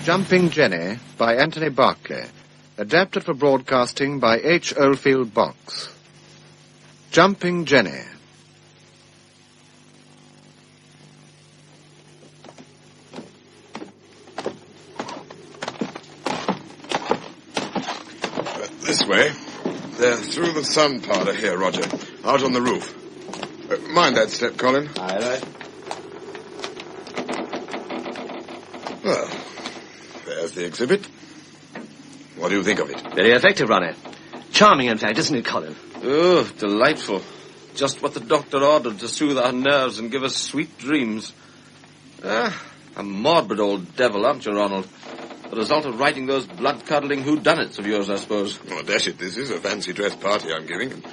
Jumping Jenny by Anthony Berkeley. Adapted for broadcasting by H. Oldfield Box. Jumping Jenny. This way. They're through the sun parlour here, Roger. Out on the roof. Mind that step, Colin. Aye, right. Well, there's the exhibit. What do you think of it? Very effective, Ronnie. Charming, in fact, isn't it, Colin? Oh, delightful. Just what the doctor ordered to soothe our nerves and give us sweet dreams. A morbid old devil, aren't you, Ronald? The result of writing those blood-curdling whodunits of yours, I suppose. Oh, dash it, this is a fancy dress party I'm giving. And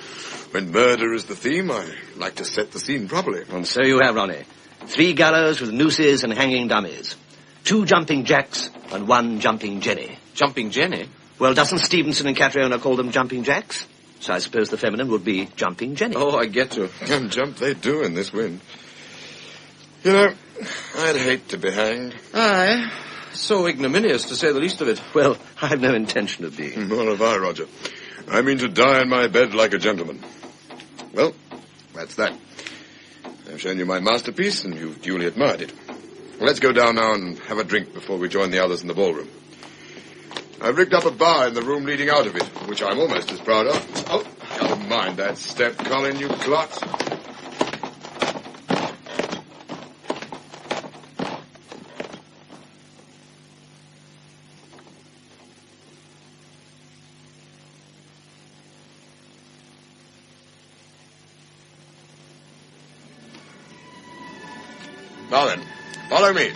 when murder is the theme, I like to set the scene properly. And so you have, Ronnie. 3 gallows with nooses and hanging dummies. 2 jumping jacks and 1 jumping Jenny. Jumping Jenny? Well, doesn't Stevenson and Catriona call them jumping jacks? So I suppose the feminine would be jumping Jenny. Oh, I get you. And jump they do in this wind. You know, I'd hate to be hanged. Aye. So ignominious, to say the least of it. Well, I've no intention of being. Nor have I, Roger. I mean to die in my bed like a gentleman. Well, that's that. I've shown you my masterpiece, and you've duly admired it. Let's go down now and have a drink before we join the others in the ballroom. I've rigged up a bar in the room leading out of it, which I'm almost as proud of. Oh, don't mind that step, Colin, you clot. Now then, follow me.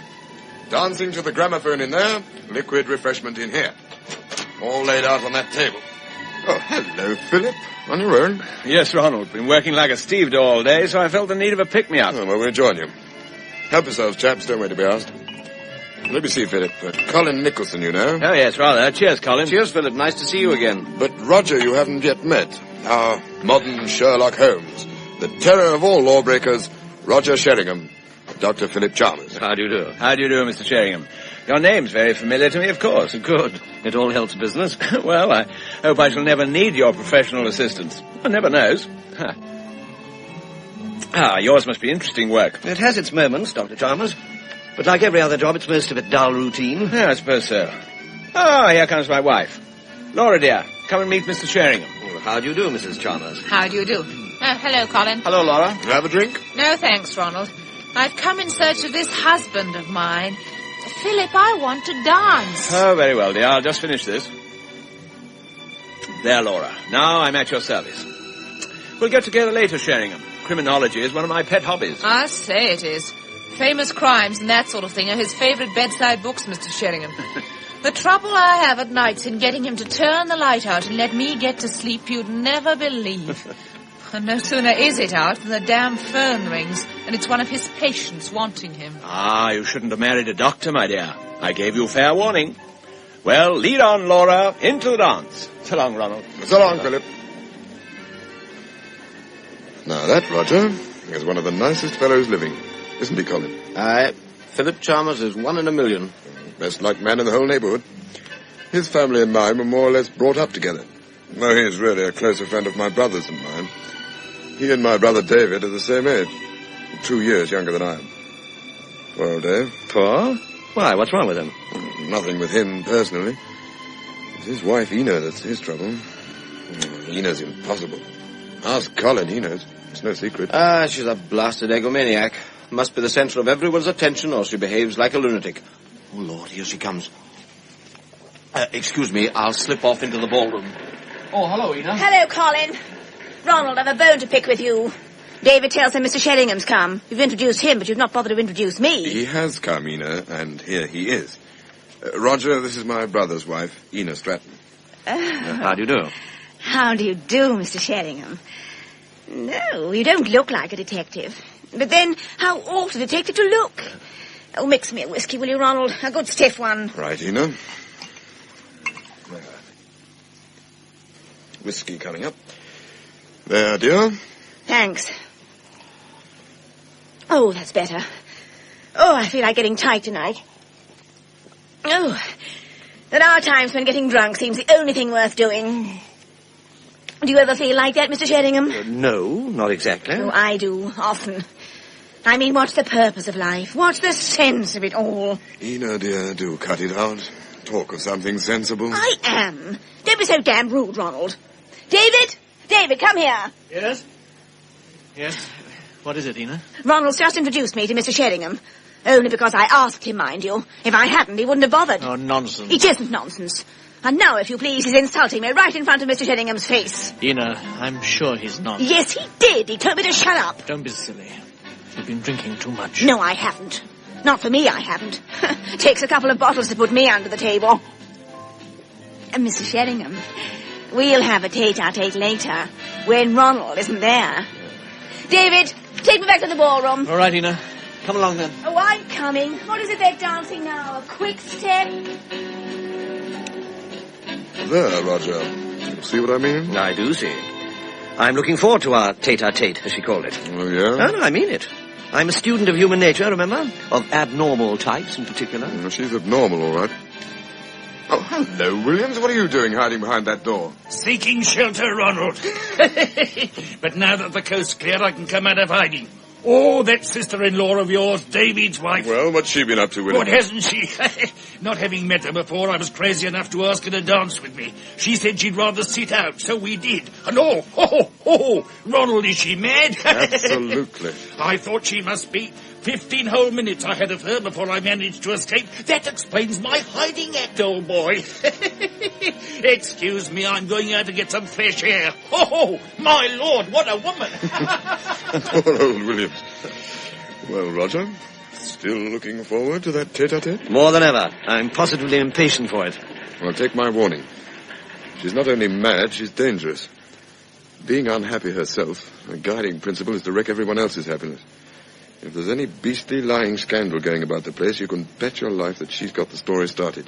Dancing to the gramophone in there, liquid refreshment in here. All laid out on that table. Oh, hello, Philip. On your own? Yes, Ronald. Been working like a stevedore all day, so I felt the need of a pick-me-up. Oh, well, we'll join you. Help yourselves, chaps. Don't wait to be asked. Let me see, Philip. Colin Nicholson, you know. Oh, yes, rather. Cheers, Colin. Cheers, Philip. Nice to see you again. But Roger you haven't yet met. Our modern Sherlock Holmes. The terror of all lawbreakers, Roger Sheringham. Dr. Philip Chalmers. How do you do? How do you do, Mr. Sheringham? Your name's very familiar to me, of course. Good. It all helps business. Well, I hope I shall never need your professional assistance. One never knows. Huh. Yours must be interesting work. It has its moments, Dr. Chalmers. But like every other job, it's most of it dull routine. Yeah, I suppose so. Oh, here comes my wife. Laura, dear, come and meet Mr. Sheringham. Well, how do you do, Mrs. Chalmers? How do you do? Hello, Colin. Hello, Laura. Have a drink? No, thanks, Ronald. I've come in search of this husband of mine. Philip, I want to dance. Oh, very well, dear. I'll just finish this. There, Laura. Now I'm at your service. We'll get together later, Sheringham. Criminology is one of my pet hobbies. I say it is. Famous crimes and that sort of thing are his favourite bedside books, Mr. Sheringham. The trouble I have at nights in getting him to turn the light out and let me get to sleep you'd never believe. And no sooner is it out than the damn phone rings, and it's one of his patients wanting him. You shouldn't have married a doctor, my dear. I gave you fair warning. Well, lead on, Laura, into the dance. So long, Ronald. So long, Philip. Now that, Roger, is one of the nicest fellows living. Isn't he, Colin? Aye. Philip Chalmers is 1 in a million. Best liked man in the whole neighbourhood. His family and mine were more or less brought up together. Though he is really a closer friend of my brother's than mine. He and my brother David are the same age. 2 years younger than I am. Poor old Dave. Poor? Why, what's wrong with him? Nothing with him, personally. It's his wife, Ina, that's his trouble. Ina's impossible. Ask Colin, he knows. It's no secret. She's a blasted egomaniac. Must be the centre of everyone's attention, or she behaves like a lunatic. Oh, Lord, here she comes. Excuse me, I'll slip off into the ballroom. Oh, hello, Ina. Hello, Colin. Ronald, I've a bone to pick with you. David tells him Mr. Sheringham's come. You've introduced him, but you've not bothered to introduce me. He has come, Ina, and here he is. Roger, this is my brother's wife, Ina Stratton. How do you do? How do you do, Mr. Sheringham? No, you don't look like a detective. But then, how ought a detective to look? Oh, mix me a whiskey, will you, Ronald? A good stiff one. Right, Ina. Whiskey coming up. There, dear. Thanks. Oh, that's better. Oh, I feel like getting tight tonight. Oh, there are times when getting drunk seems the only thing worth doing. Do you ever feel like that, Mr. Sheringham? No, not exactly. Oh, I do, often. I mean, what's the purpose of life? What's the sense of it all? Ina, dear, do cut it out. Talk of something sensible. I am. Don't be so damn rude, Ronald. David! David, come here. Yes? Yes? What is it, Ina? Ronald's just introduced me to Mr. Sheringham. Only because I asked him, mind you. If I hadn't, he wouldn't have bothered. Oh, nonsense. It isn't nonsense. And now, if you please, he's insulting me right in front of Mr. Sheringham's face. Ina, I'm sure he's not. Yes, he did. He told me to shut up. Don't be silly. You've been drinking too much. No, I haven't. Not for me, I haven't. Takes a couple of bottles to put me under the table. And Mr. Sheringham, we'll have a tete-a-tete later, when Ronald isn't there. David, take me back to the ballroom. All right, Ina. Come along, then. Oh, I'm coming. What is it they're dancing now? A quick step? There, Roger. You see what I mean? I do see. I'm looking forward to our tete-a-tete, as she called it. Oh, yeah? Oh, no, I mean it. I'm a student of human nature, remember? Of abnormal types in particular. Well, she's abnormal, all right. Oh, hello, Williams. What are you doing hiding behind that door? Seeking shelter, Ronald. But now that the coast's clear, I can come out of hiding. Oh, that sister-in-law of yours, David's wife. Well, what's she been up to, Williams? What hasn't she? Not having met her before, I was crazy enough to ask her to dance with me. She said she'd rather sit out, so we did. And Ronald, is she mad? Absolutely. I thought she must be. 15 whole minutes I had of her before I managed to escape. That explains my hiding act, old boy. Excuse me, I'm going out to get some fresh air. Oh, my Lord, what a woman. Poor old Williams. Well, Roger, still looking forward to that tete-a-tete? More than ever. I'm positively impatient for it. Well, take my warning. She's not only mad, she's dangerous. Being unhappy herself, her guiding principle is to wreck everyone else's happiness. If there's any beastly lying scandal going about the place, you can bet your life that she's got the story started.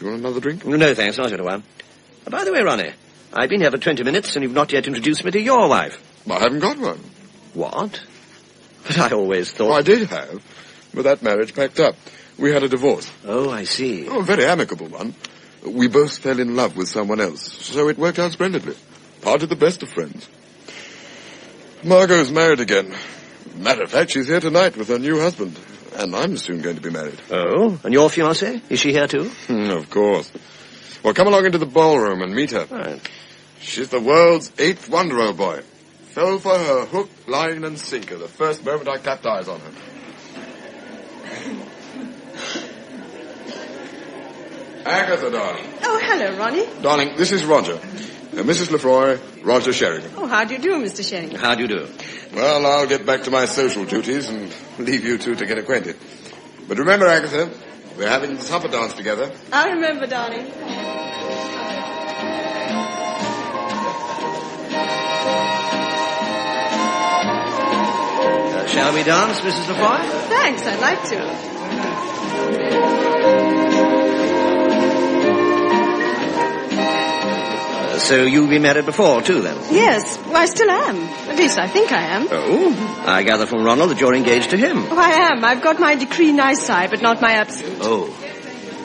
You want another drink? No, thanks, not yet a while. By the way, Ronnie, I've been here for 20 minutes and you've not yet introduced me to your wife. I haven't got one. What? But I always thought... Oh, I did have, but that marriage packed up. We had a divorce. Oh, I see. Oh, a very amicable one. We both fell in love with someone else, so it worked out splendidly. Parted the best of friends. Margot's married again. Matter of fact, she's here tonight with her new husband. And I'm soon going to be married. Oh, and your fiancée? Is she here too? Of course. Well, come along into the ballroom and meet her. Right. She's the world's 8th wonder, old boy. Fell for her hook, line, and sinker the first moment I clapped eyes on her. Agatha, darling. Oh, hello, Ronnie. Darling, this is Roger. Mrs. Lefroy, Roger Sheringham. Oh, how do you do, Mr. Sheringham? How do you do? Well, I'll get back to my social duties and leave you two to get acquainted. But remember, Agatha, we're having the supper dance together. I remember, darling. Shall we dance, Mrs. Lefroy? Thanks, I'd like to. So you've been married before, too, then? Yes, well, I still am. At least I think I am. Oh, I gather from Ronald that you're engaged to him. Oh, I am. I've got my decree nisi, but not my absolute. Oh.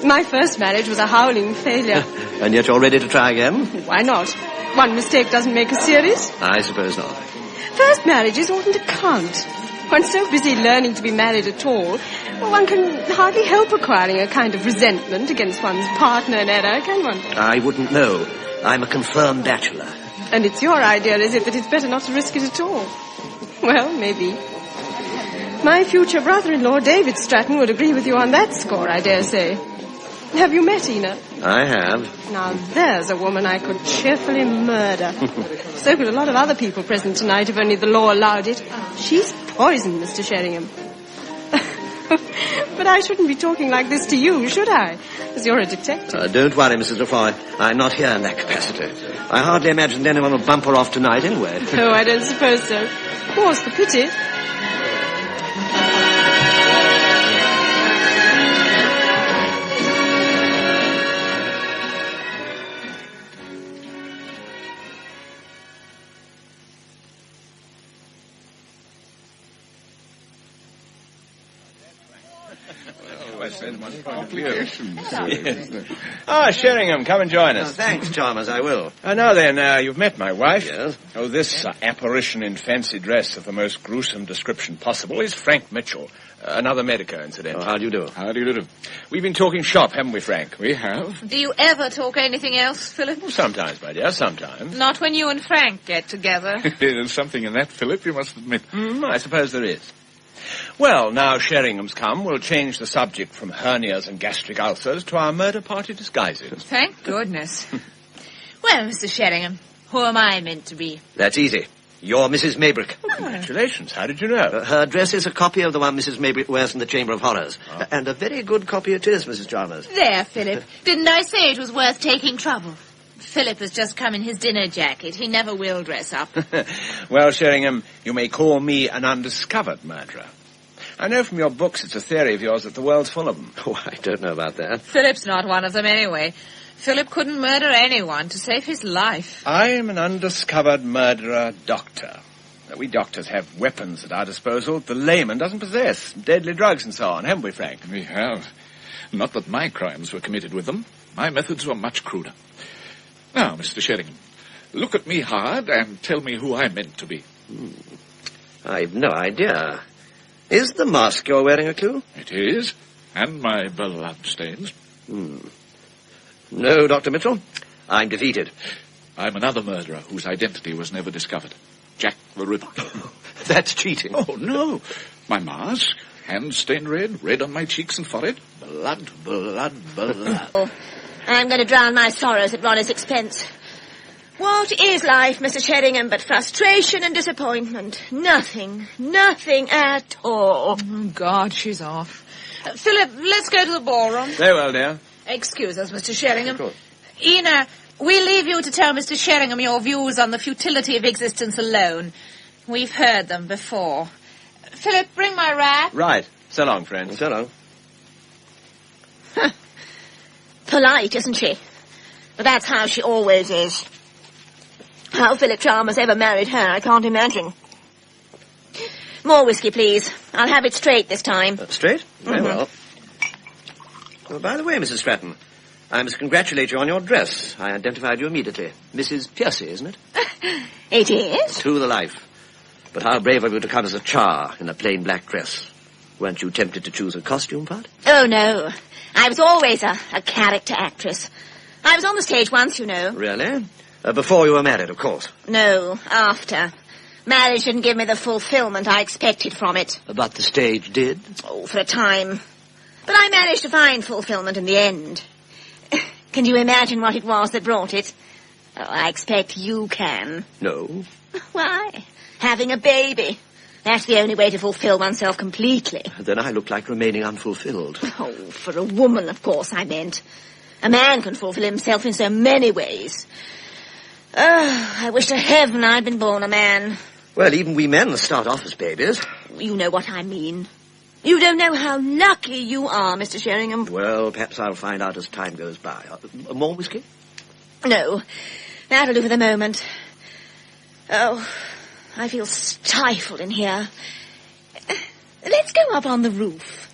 My first marriage was a howling failure. And yet you're ready to try again? Why not? One mistake doesn't make a series. I suppose not. First marriages oughtn't to count. One's so busy learning to be married at all, well, one can hardly help acquiring a kind of resentment against one's partner in error, can one? I wouldn't know. I'm a confirmed bachelor. And it's your idea, is it, that it's better not to risk it at all? Well, maybe. My future brother-in-law, David Stratton, would agree with you on that score, I dare say. Have you met Ina? I have. Now, there's a woman I could cheerfully murder. So could a lot of other people present tonight if only the law allowed it. She's poison, Mr. Sheringham. But I shouldn't be talking like this to you, should I? As you're a detective. Don't worry, Mrs. Lefroy. I'm not here in that capacity. I hardly imagined anyone would bump her off tonight anyway. Oh, I don't suppose so. More's the pity. Complications. Ah, Sheringham, come and join us. Thanks, Chalmers, I will. Now then, you've met my wife. Yes. Oh, this apparition in fancy dress of the most gruesome description possible is Frank Mitchell. Another medico, incidentally. How do you do? How do you do? We've been talking shop, haven't we, Frank? We have. Do you ever talk anything else, Philip? Well, sometimes, my dear, sometimes. Not when you and Frank get together. There's something in that, Philip, you must admit. I suppose there is. Well, now Sheringham's come, we'll change the subject from hernias and gastric ulcers to our murder party disguises. Thank goodness. Well, Mr. Sheringham, who am I meant to be? That's easy. You're Mrs. Maybrick. Congratulations. How did you know? Her dress is a copy of the one Mrs. Maybrick wears in the Chamber of Horrors. And a very good copy it is, Mrs. Chalmers. There, Philip. Didn't I say it was worth taking trouble? Philip has just come in his dinner jacket. He never will dress up. Well, Sheringham, you may call me an undiscovered murderer. I know from your books it's a theory of yours that the world's full of them. Oh, I don't know about that. Philip's not one of them anyway. Philip couldn't murder anyone to save his life. I am an undiscovered murderer doctor. We doctors have weapons at our disposal the layman doesn't possess. Deadly drugs and so on, haven't we, Frank? We have. Not that my crimes were committed with them. My methods were much cruder. Now, Mr. Sheringham, look at me hard and tell me who I'm meant to be. I've no idea. Is the mask you're wearing a clue? It is. And my blood stains. No, Dr. Mitchell. I'm defeated. I'm another murderer whose identity was never discovered. Jack the Ripper. That's cheating. Oh, no. My mask, hands stained red on my cheeks and forehead. Blood. Oh, I'm going to drown my sorrows at Ronnie's expense. What is life, Mr. Sheringham, but frustration and disappointment? Nothing at all. Oh, God, she's off. Philip, let's go to the ballroom. Very well, dear. Excuse us, Mr. Sheringham. Ina, we'll leave you to tell Mr. Sheringham your views on the futility of existence alone. We've heard them before. Philip, bring my wrap. Right. So long, friends. So long. Polite, isn't she? But that's how she always is. How Philip Chalmers ever married her, I can't imagine. More whiskey, please. I'll have it straight this time. Straight? Very well. Well, by the way, Mrs. Stratton, I must congratulate you on your dress. I identified you immediately. Mrs. Piercy, isn't it? It is? To the life. But how brave of you to come as a char in a plain black dress. Weren't you tempted to choose a costume part? Oh, no. I was always a character actress. I was on the stage once, you know. Really? Before you were married, of course. No, after. Marriage didn't give me the fulfillment I expected from it. But the stage did? Oh, for a time. But I managed to find fulfillment in the end. Can you imagine what it was that brought it? Oh, I expect you can. No. Why? Having a baby. That's the only way to fulfill oneself completely. Then I look like remaining unfulfilled. Oh, for a woman, of course, I meant. A man can fulfill himself in so many ways. Oh, I wish to heaven I'd been born a man. Well, even we men start off as babies. You know what I mean. You don't know how lucky you are, Mr. Sheringham. Well, perhaps I'll find out as time goes by. More whiskey? No, that'll do for the moment. Oh, I feel stifled in here. Let's go up on the roof.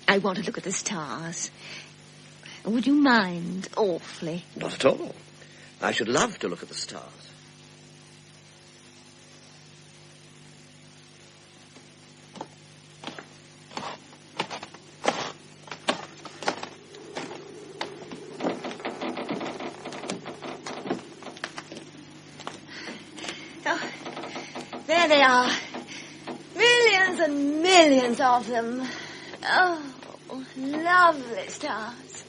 I want to look at the stars. Would you mind awfully? Not at all. I should love to look at the stars. Oh, there they are. Millions and millions of them. Oh, lovely stars.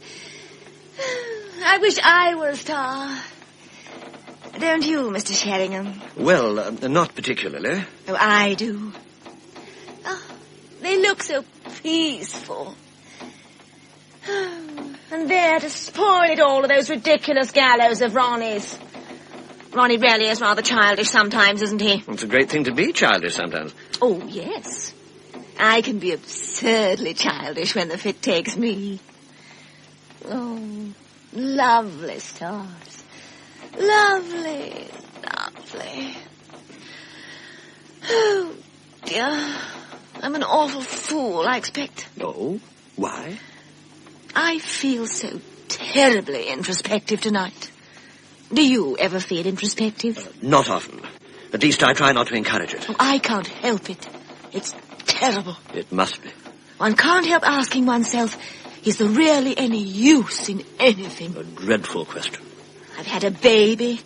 I wish I were a star. Don't you, Mr. Sheringham? Well, not particularly. Oh, I do. Oh, they look so peaceful. Oh, and there to spoil it all are those ridiculous gallows of Ronnie's. Ronnie really is rather childish sometimes, isn't he? It's a great thing to be childish sometimes. Oh, yes. I can be absurdly childish when the fit takes me. Oh, lovely stars. Lovely, lovely. Oh, dear. I'm an awful fool, I expect. Oh? Why? I feel so terribly introspective tonight. Do you ever feel introspective? Not often. At least I try not to encourage it. Oh, I can't help it. It's terrible. It must be. One can't help asking oneself, is there really any use in anything? A dreadful question. I've had a baby.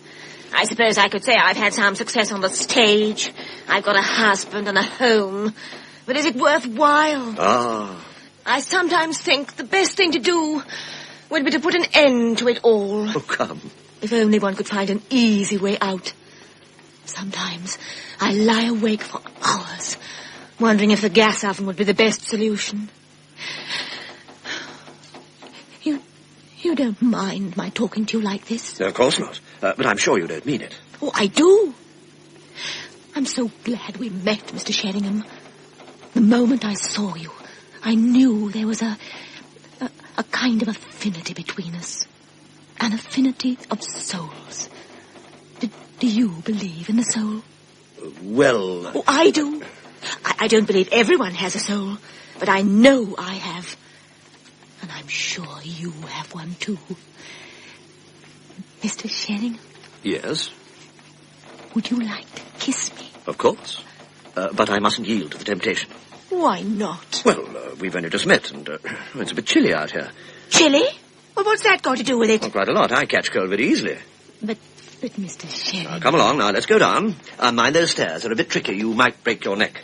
I suppose I could say I've had some success on the stage. I've got a husband and a home. But is it worthwhile? Ah. I sometimes think the best thing to do would be to put an end to it all. Oh, come. If only one could find an easy way out. Sometimes I lie awake for hours, wondering if the gas oven would be the best solution. You don't mind my talking to you like this? No, of course not. But I'm sure you don't mean it. Oh, I do. I'm so glad we met, Mr. Sheringham. The moment I saw you, I knew there was a kind of affinity between us. An affinity of souls. Do you believe in the soul? Well... Oh, I do. I don't believe everyone has a soul, but I know I have. And I'm sure you have one, too. Mr. Sheringham? Yes? Would you like to kiss me? Of course. But I mustn't yield to the temptation. Why not? Well, we've only just met, and it's a bit chilly out here. Chilly? Well, what's that got to do with it? Well, quite a lot. I catch cold very easily. But Mr. Sheringham... Come along now, let's go down. Mind those stairs. They're a bit tricky. You might break your neck.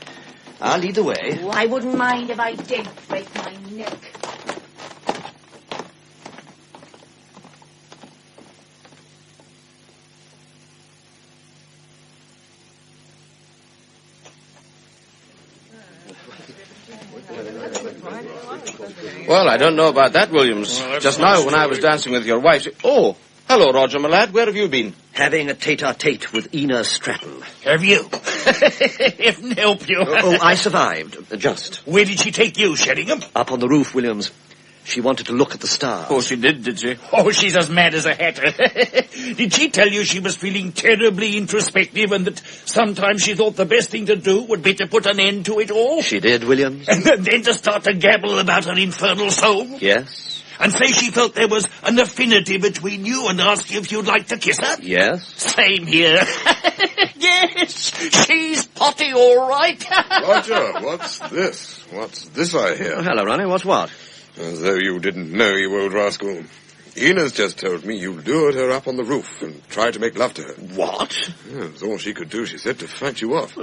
I'll lead the way. Oh, I wouldn't mind if I did break my neck. Well, I don't know about that, Williams. Just now, when I was dancing with your wife... Oh, hello, Roger, my lad. Where have you been? Having a tete-a-tete with Ina Stratton. Have you? If help you. Oh, I survived. Just. Where did she take you, Sheringham? Up on the roof, Williams. She wanted to look at the stars. Oh, she did she? Oh, she's as mad as a hatter. Did she tell you she was feeling terribly introspective and that sometimes she thought the best thing to do would be to put an end to it all? She did, Williams. And then to start to gabble about her infernal soul? Yes. And say she felt there was an affinity between you and ask you if you'd like to kiss her? Yes. Same here. Yes, she's potty all right. Roger, what's this? What's this I hear? Oh, hello, Ronnie. What's what? As though you didn't know, you old rascal. Ina's just told me you lured her up on the roof and tried to make love to her. What? Yeah, it was all she could do, she said, to fight you off.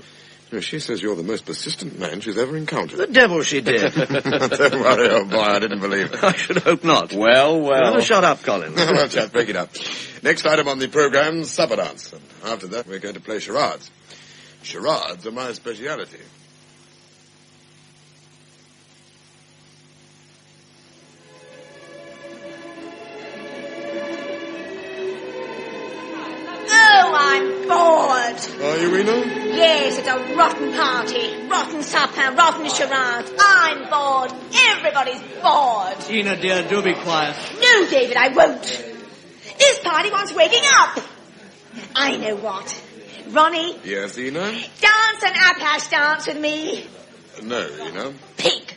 She says you're the most persistent man she's ever encountered. The devil she did. Don't worry, old boy, I didn't believe it. I should hope not. Well. Shut up, Colin. Well, chat, break it up. Next item on the programme, supper dance. And after that, we're going to play charades. Charades are my speciality. Oh, I'm bored. Are you, Ina? Yes, it's a rotten party. Rotten supper, rotten charades. I'm bored. Everybody's bored. Ina, dear, do be quiet. No, David, I won't. This party wants waking up. I know what. Ronnie, Yes, Ina? dance an Apache dance with me. No, Ina. Pig.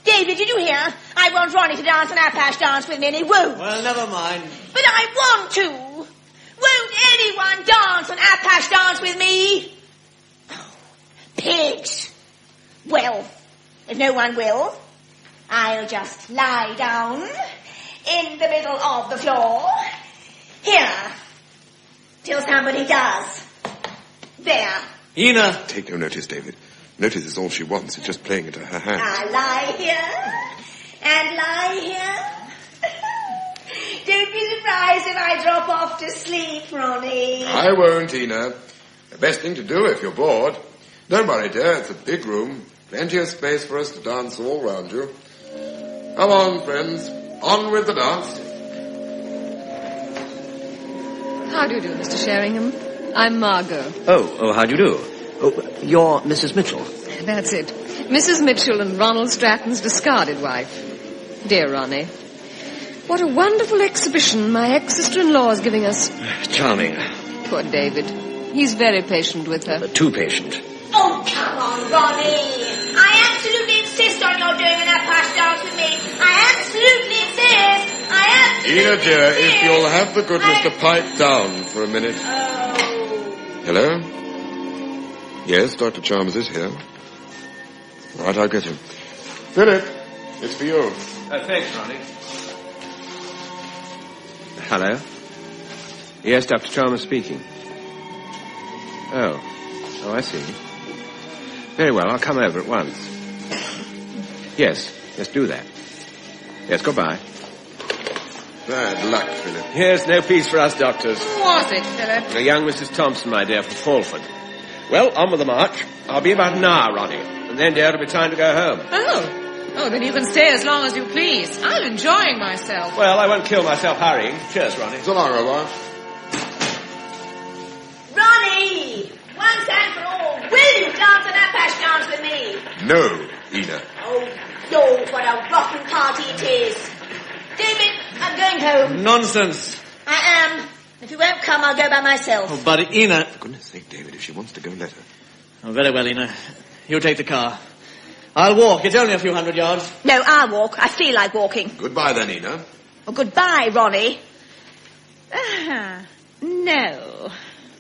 David, did you hear? I want Ronnie to dance an Apache dance with me, and he won't. Well, never mind. But I want to. Won't anyone dance an Apache dance with me? Oh, pigs. Well, if no one will, I'll just lie down in the middle of the floor. Here. Till somebody does. There. Ina! Take no notice, David. Notice is all she wants. It's just playing into her hands. I'll lie here and lie here. Don't be surprised if I drop off to sleep, Ronnie. I won't, Ina. The best thing to do if you're bored. Don't worry, dear. It's a big room. Plenty of space for us to dance all round you. Come on, friends. On with the dance. How do you do, Mr. Sheringham? I'm Margot. Oh, how do you do? Oh, you're Mrs. Mitchell. That's it. Mrs. Mitchell and Ronald Stratton's discarded wife. Dear Ronnie, what a wonderful exhibition my ex-sister-in-law is giving us. Charming. Poor David. He's very patient with her. Too patient. Oh, come on, Ronnie. I absolutely insist on your doing an Apache dance with me. I absolutely insist. Ina, dear, if you'll have the goodness to pipe down for a minute. Hello? Yes, Dr. Chalmers is here. Right, I'll get him. Philip, it's for you. Thanks, Ronnie. Hello? Yes, Dr. Chalmers speaking. Oh, I see. Very well, I'll come over at once. Yes, do that. Yes, goodbye. Bad luck, Philip. Yes, no peace for us doctors. Who was it, Philip? A young Mrs. Thompson, my dear, from Falford. Well, on with the march. I'll be about an hour, Ronnie. And then, dear, it'll be time to go home. Oh, then you can stay as long as you please. I'm enjoying myself. Well, I won't kill myself hurrying. Cheers, Ronnie. So long, Robert. Ronnie! Once and for all, will you dance an Apache dance with me? No, Ina. Oh, Lord, what a rotten party it is. David, I'm going home. Nonsense. I am. If you won't come, I'll go by myself. Oh, but Ina... For goodness sake, David, if she wants to go, let her. Oh, very well, Ina. You take the car. I'll walk. It's only a few hundred yards. No, I'll walk. I feel like walking. Goodbye, then, Ina. Oh, goodbye, Ronnie. No.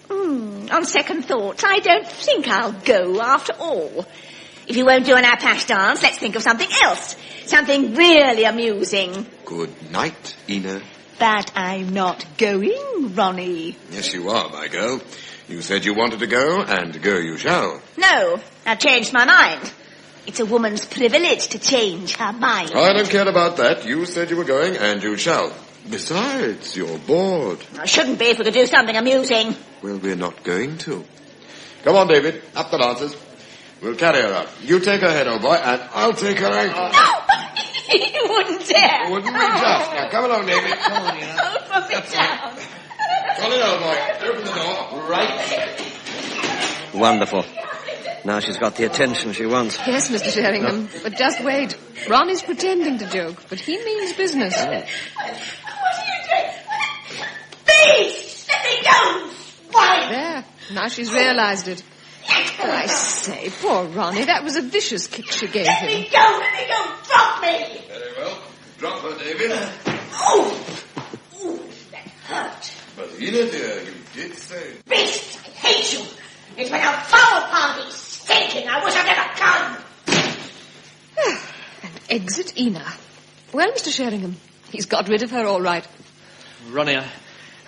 On second thoughts, I don't think I'll go after all. If you won't do an Apache dance, let's think of something else. Something really amusing. Good night, Ina. But I'm not going, Ronnie. Yes, you are, my girl. You said you wanted to go, and go you shall. No, I've changed my mind. It's a woman's privilege to change her mind. I don't care about that. You said you were going, and you shall. Besides, you're bored. I shouldn't be if we could do something amusing. Well, we're not going to. Come on, David. Up the dancers. We'll carry her up. You take her head, old boy, and I'll take her ankle. No! You wouldn't dare. Wouldn't we just? Now, come along, David. Come on, Ina. Oh, put me down. Come in, old boy. Open the door. Right. Wonderful. Now she's got the attention she wants. Yes, Mr. Sheringham. But just wait. Ronnie's pretending to joke, but he means business. What are you doing? Please, let me go. Why? There. Now she's realized it. I say, poor Ronnie, that was a vicious kick she gave Let him. me go, drop me. Very well. Drop her, David. Oh, that hurt. But, Ina, dear, you did say... Beast, I hate you. It's been a foul party, stinking. I wish I'd never come. And exit Ina. Well, Mr. Sheringham, he's got rid of her all right. Ronnie,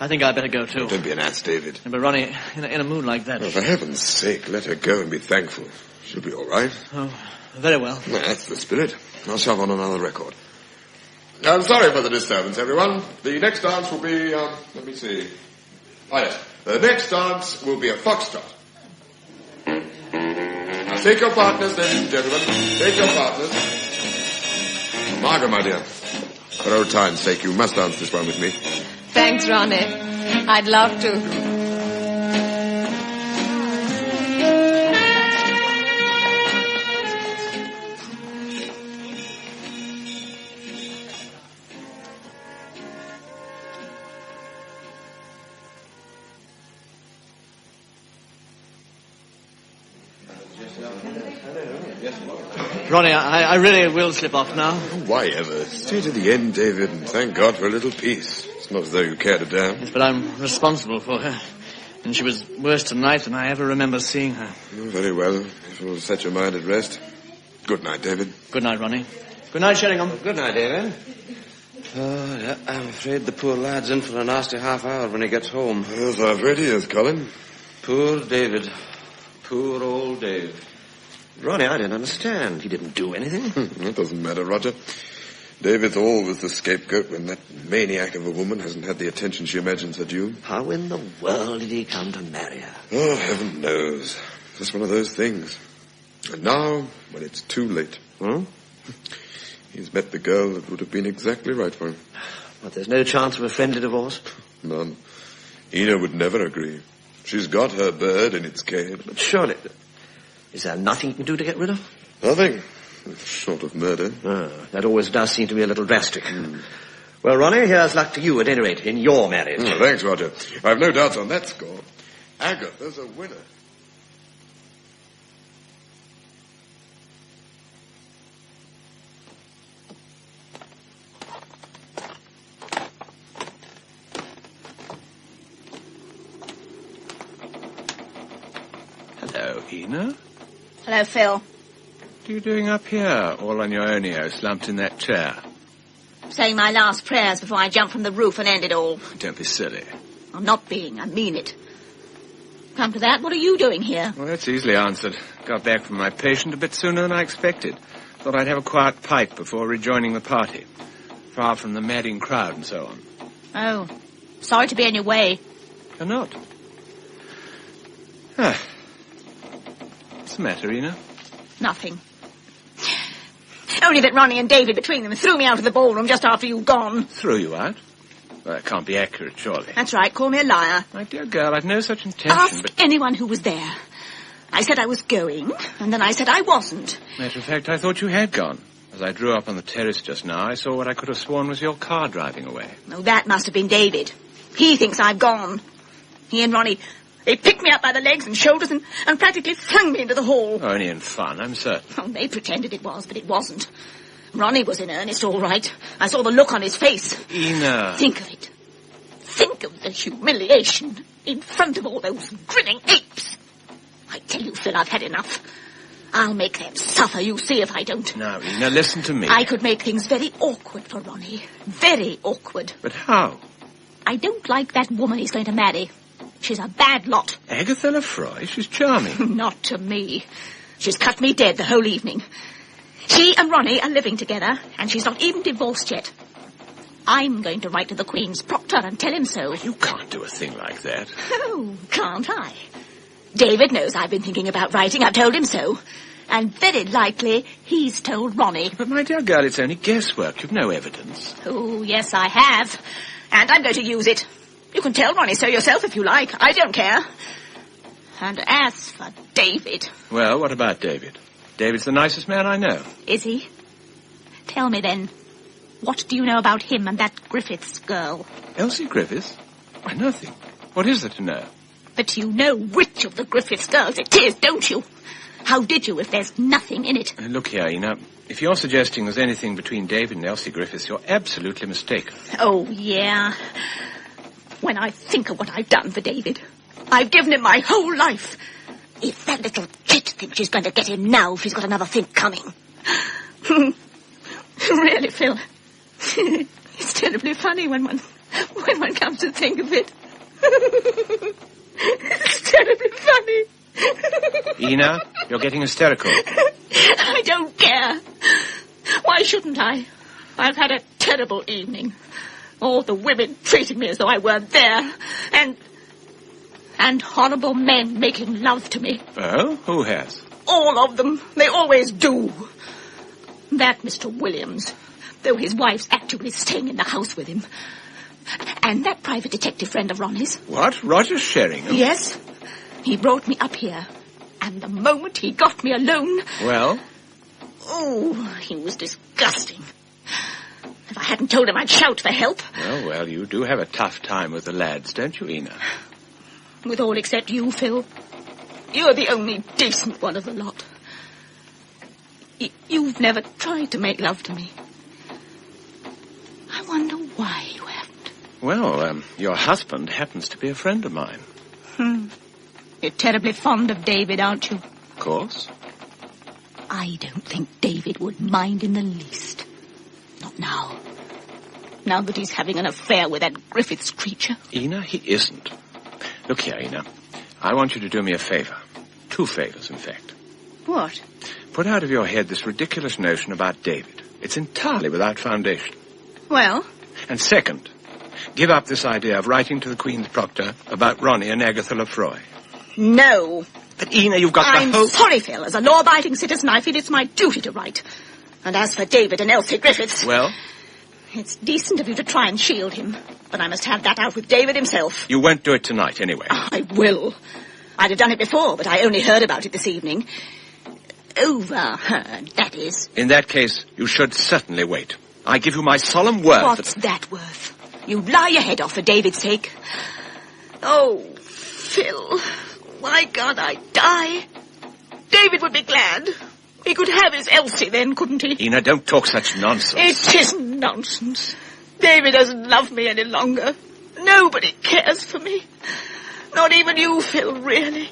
I think I'd better go, too. Don't be an ass, David. But, Ronnie, in a mood like that... Oh, for heaven's sake, let her go and be thankful. She'll be all right. Oh, very well. That's the spirit. I'll shove on another record. I'm sorry for the disturbance, everyone. The next dance will be, let me see. Oh, yes. The next dance will be a foxtrot. Now, take your partners, ladies and gentlemen. Take your partners. Margaret, my dear, for old time's sake, you must dance this one with me. Thanks, Ronnie. I'd love to. Ronnie, I really will slip off now. Why ever? Stay to the end, David, and thank God for a little peace. It's not as though you cared a damn. Yes, but I'm responsible for her. And she was worse tonight than I ever remember seeing her. Oh, very well, if you'll set your mind at rest. Good night, David. Good night, Ronnie. Good night, Sheringham. Good night, David. Oh, yeah, I'm afraid the poor lad's in for a nasty half hour when he gets home. Yes, I'm afraid he is, Colin. Poor David. Poor old Dave. Ronnie, I didn't understand. He didn't do anything. That doesn't matter, Roger. David's always the scapegoat when that maniac of a woman hasn't had the attention she imagines her due. How in the world did he come to marry her? Oh, heaven knows. Just one of those things. And now, when it's too late, he's met the girl that would have been exactly right for him. But there's no chance of a friendly divorce? None. Ina would never agree. She's got her bird in its cage. But surely... Is there nothing you can do to get rid of? Nothing. Short of murder. That always does seem to be a little drastic. Well, Ronnie, here's luck to you, at any rate, in your marriage. Thanks, Roger. I have no doubts on that score. Agatha's a winner. Hello, Ina. Hello, Phil. What are you doing up here, all on your own, slumped in that chair? Saying my last prayers before I jump from the roof and end it all. Don't be silly. I'm not being. I mean it. Come to that, what are you doing here? Well, that's easily answered. Got back from my patient a bit sooner than I expected. Thought I'd have a quiet pipe before rejoining the party. Far from the madding crowd and so on. Oh, sorry to be in your way. You're not. What's the matter, Ina? Nothing. Only that Ronnie and David between them threw me out of the ballroom just after you'd gone. Threw you out? Well, that can't be accurate, surely. That's right, call me a liar. My dear girl, I'd no such intention, Ask but... anyone who was there. I said I was going, and then I said I wasn't. Matter of fact, I thought you had gone. As I drew up on the terrace just now, I saw what I could have sworn was your car driving away. Oh, that must have been David. He thinks I've gone. He and Ronnie, they picked me up by the legs and shoulders and practically flung me into the hall. Only in fun, I'm certain. Oh, they pretended it was, but it wasn't. Ronnie was in earnest, all right. I saw the look on his face. Ina. Think of it. Think of the humiliation in front of all those grinning apes. I tell you, Phil, I've had enough. I'll make them suffer, you see if I don't. Now, Ina, listen to me. I could make things very awkward for Ronnie. Very awkward. But how? I don't like that woman he's going to marry. She's a bad lot. Agatha Lefroy? She's charming. Not to me. She's cut me dead the whole evening. She and Ronnie are living together, and she's not even divorced yet. I'm going to write to the Queen's proctor and tell him so. You can't do a thing like that. Oh, can't I? David knows I've been thinking about writing. I've told him so. And very likely he's told Ronnie. But, my dear girl, it's only guesswork. You've no evidence. Oh, yes, I have. And I'm going to use it. You can tell Ronnie so yourself if you like. I don't care. And as for David... Well, what about David? David's the nicest man I know. Is he? Tell me then, what do you know about him and that Griffiths girl? Elsie Griffiths? Why, nothing. What is there to know? But you know which of the Griffiths girls it is, don't you? How did you if there's nothing in it? Look here, Ina. If you're suggesting there's anything between David and Elsie Griffiths, you're absolutely mistaken. Oh, yeah. When I think of what I've done for David, I've given him my whole life. If that little chit thinks she's going to get him now, she's got another thing coming. Really, Phil. It's terribly funny when one comes to think of it. It's terribly funny. Ina, you're getting hysterical. I don't care. Why shouldn't I? I've had a terrible evening. All the women treating me as though I weren't there. And horrible men making love to me. Oh? Who has? All of them. They always do. That Mr. Williams, though his wife's actually staying in the house with him. And that private detective friend of Ronnie's. What? Roger Sheringham? Yes. He brought me up here. And the moment he got me alone... Well? Oh, he was disgusting. If I hadn't told him, I'd shout for help. Well, you do have a tough time with the lads, don't you, Ina? With all except you, Phil. You're the only decent one of the lot. You've never tried to make love to me. I wonder why you haven't. Well, your husband happens to be a friend of mine. You're terribly fond of David, aren't you? Of course. I don't think David would mind in the least. Not now. Now that he's having an affair with that Griffiths creature. Ina, he isn't. Look here, Ina. I want you to do me a favor. 2 favors, in fact. What? Put out of your head this ridiculous notion about David. It's entirely without foundation. Well? And second, give up this idea of writing to the Queen's proctor about Ronnie and Agatha Lefroy. No. But, Ina, you've got I'm the whole... sorry, Phil. As a law-abiding citizen, I feel it's my duty to write. And as for David and Elsie Griffiths... Well? It's decent of you to try and shield him. But I must have that out with David himself. You won't do it tonight, anyway. I will. I'd have done it before, but I only heard about it this evening. Overheard, that is. In that case, you should certainly wait. I give you my solemn word What's that worth? You'd lie your head off for David's sake. Oh, Phil, why can't I die? David would be glad. He could have his Elsie then, couldn't he? Ina, don't talk such nonsense. It isn't nonsense. David doesn't love me any longer. Nobody cares for me. Not even you, Phil, really.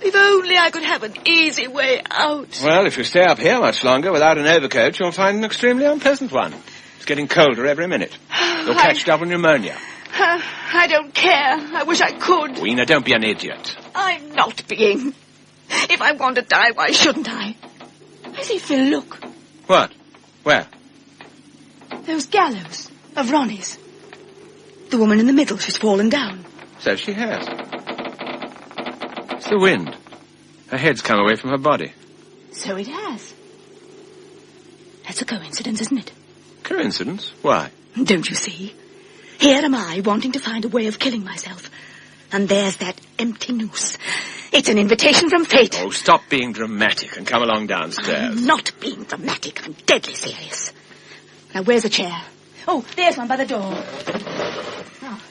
If only I could have an easy way out. Well, if you stay up here much longer without an overcoat, you'll find an extremely unpleasant one. It's getting colder every minute. You'll catch double pneumonia. I don't care. I wish I could. Weena, don't be an idiot. I'm not being. If I want to die, why shouldn't I? I see, Phil, look. What? Where? Those gallows of Ronnie's. The woman in the middle, she's fallen down. So she has. It's the wind. Her head's come away from her body. So it has. That's a coincidence, isn't it? Coincidence? Why? Don't you see? Here am I, wanting to find a way of killing myself. And there's that empty noose. It's an invitation from fate. Oh, stop being dramatic and come along downstairs. I'm not being dramatic. I'm deadly serious. Now, where's a chair? Oh, there's one by the door. Oh,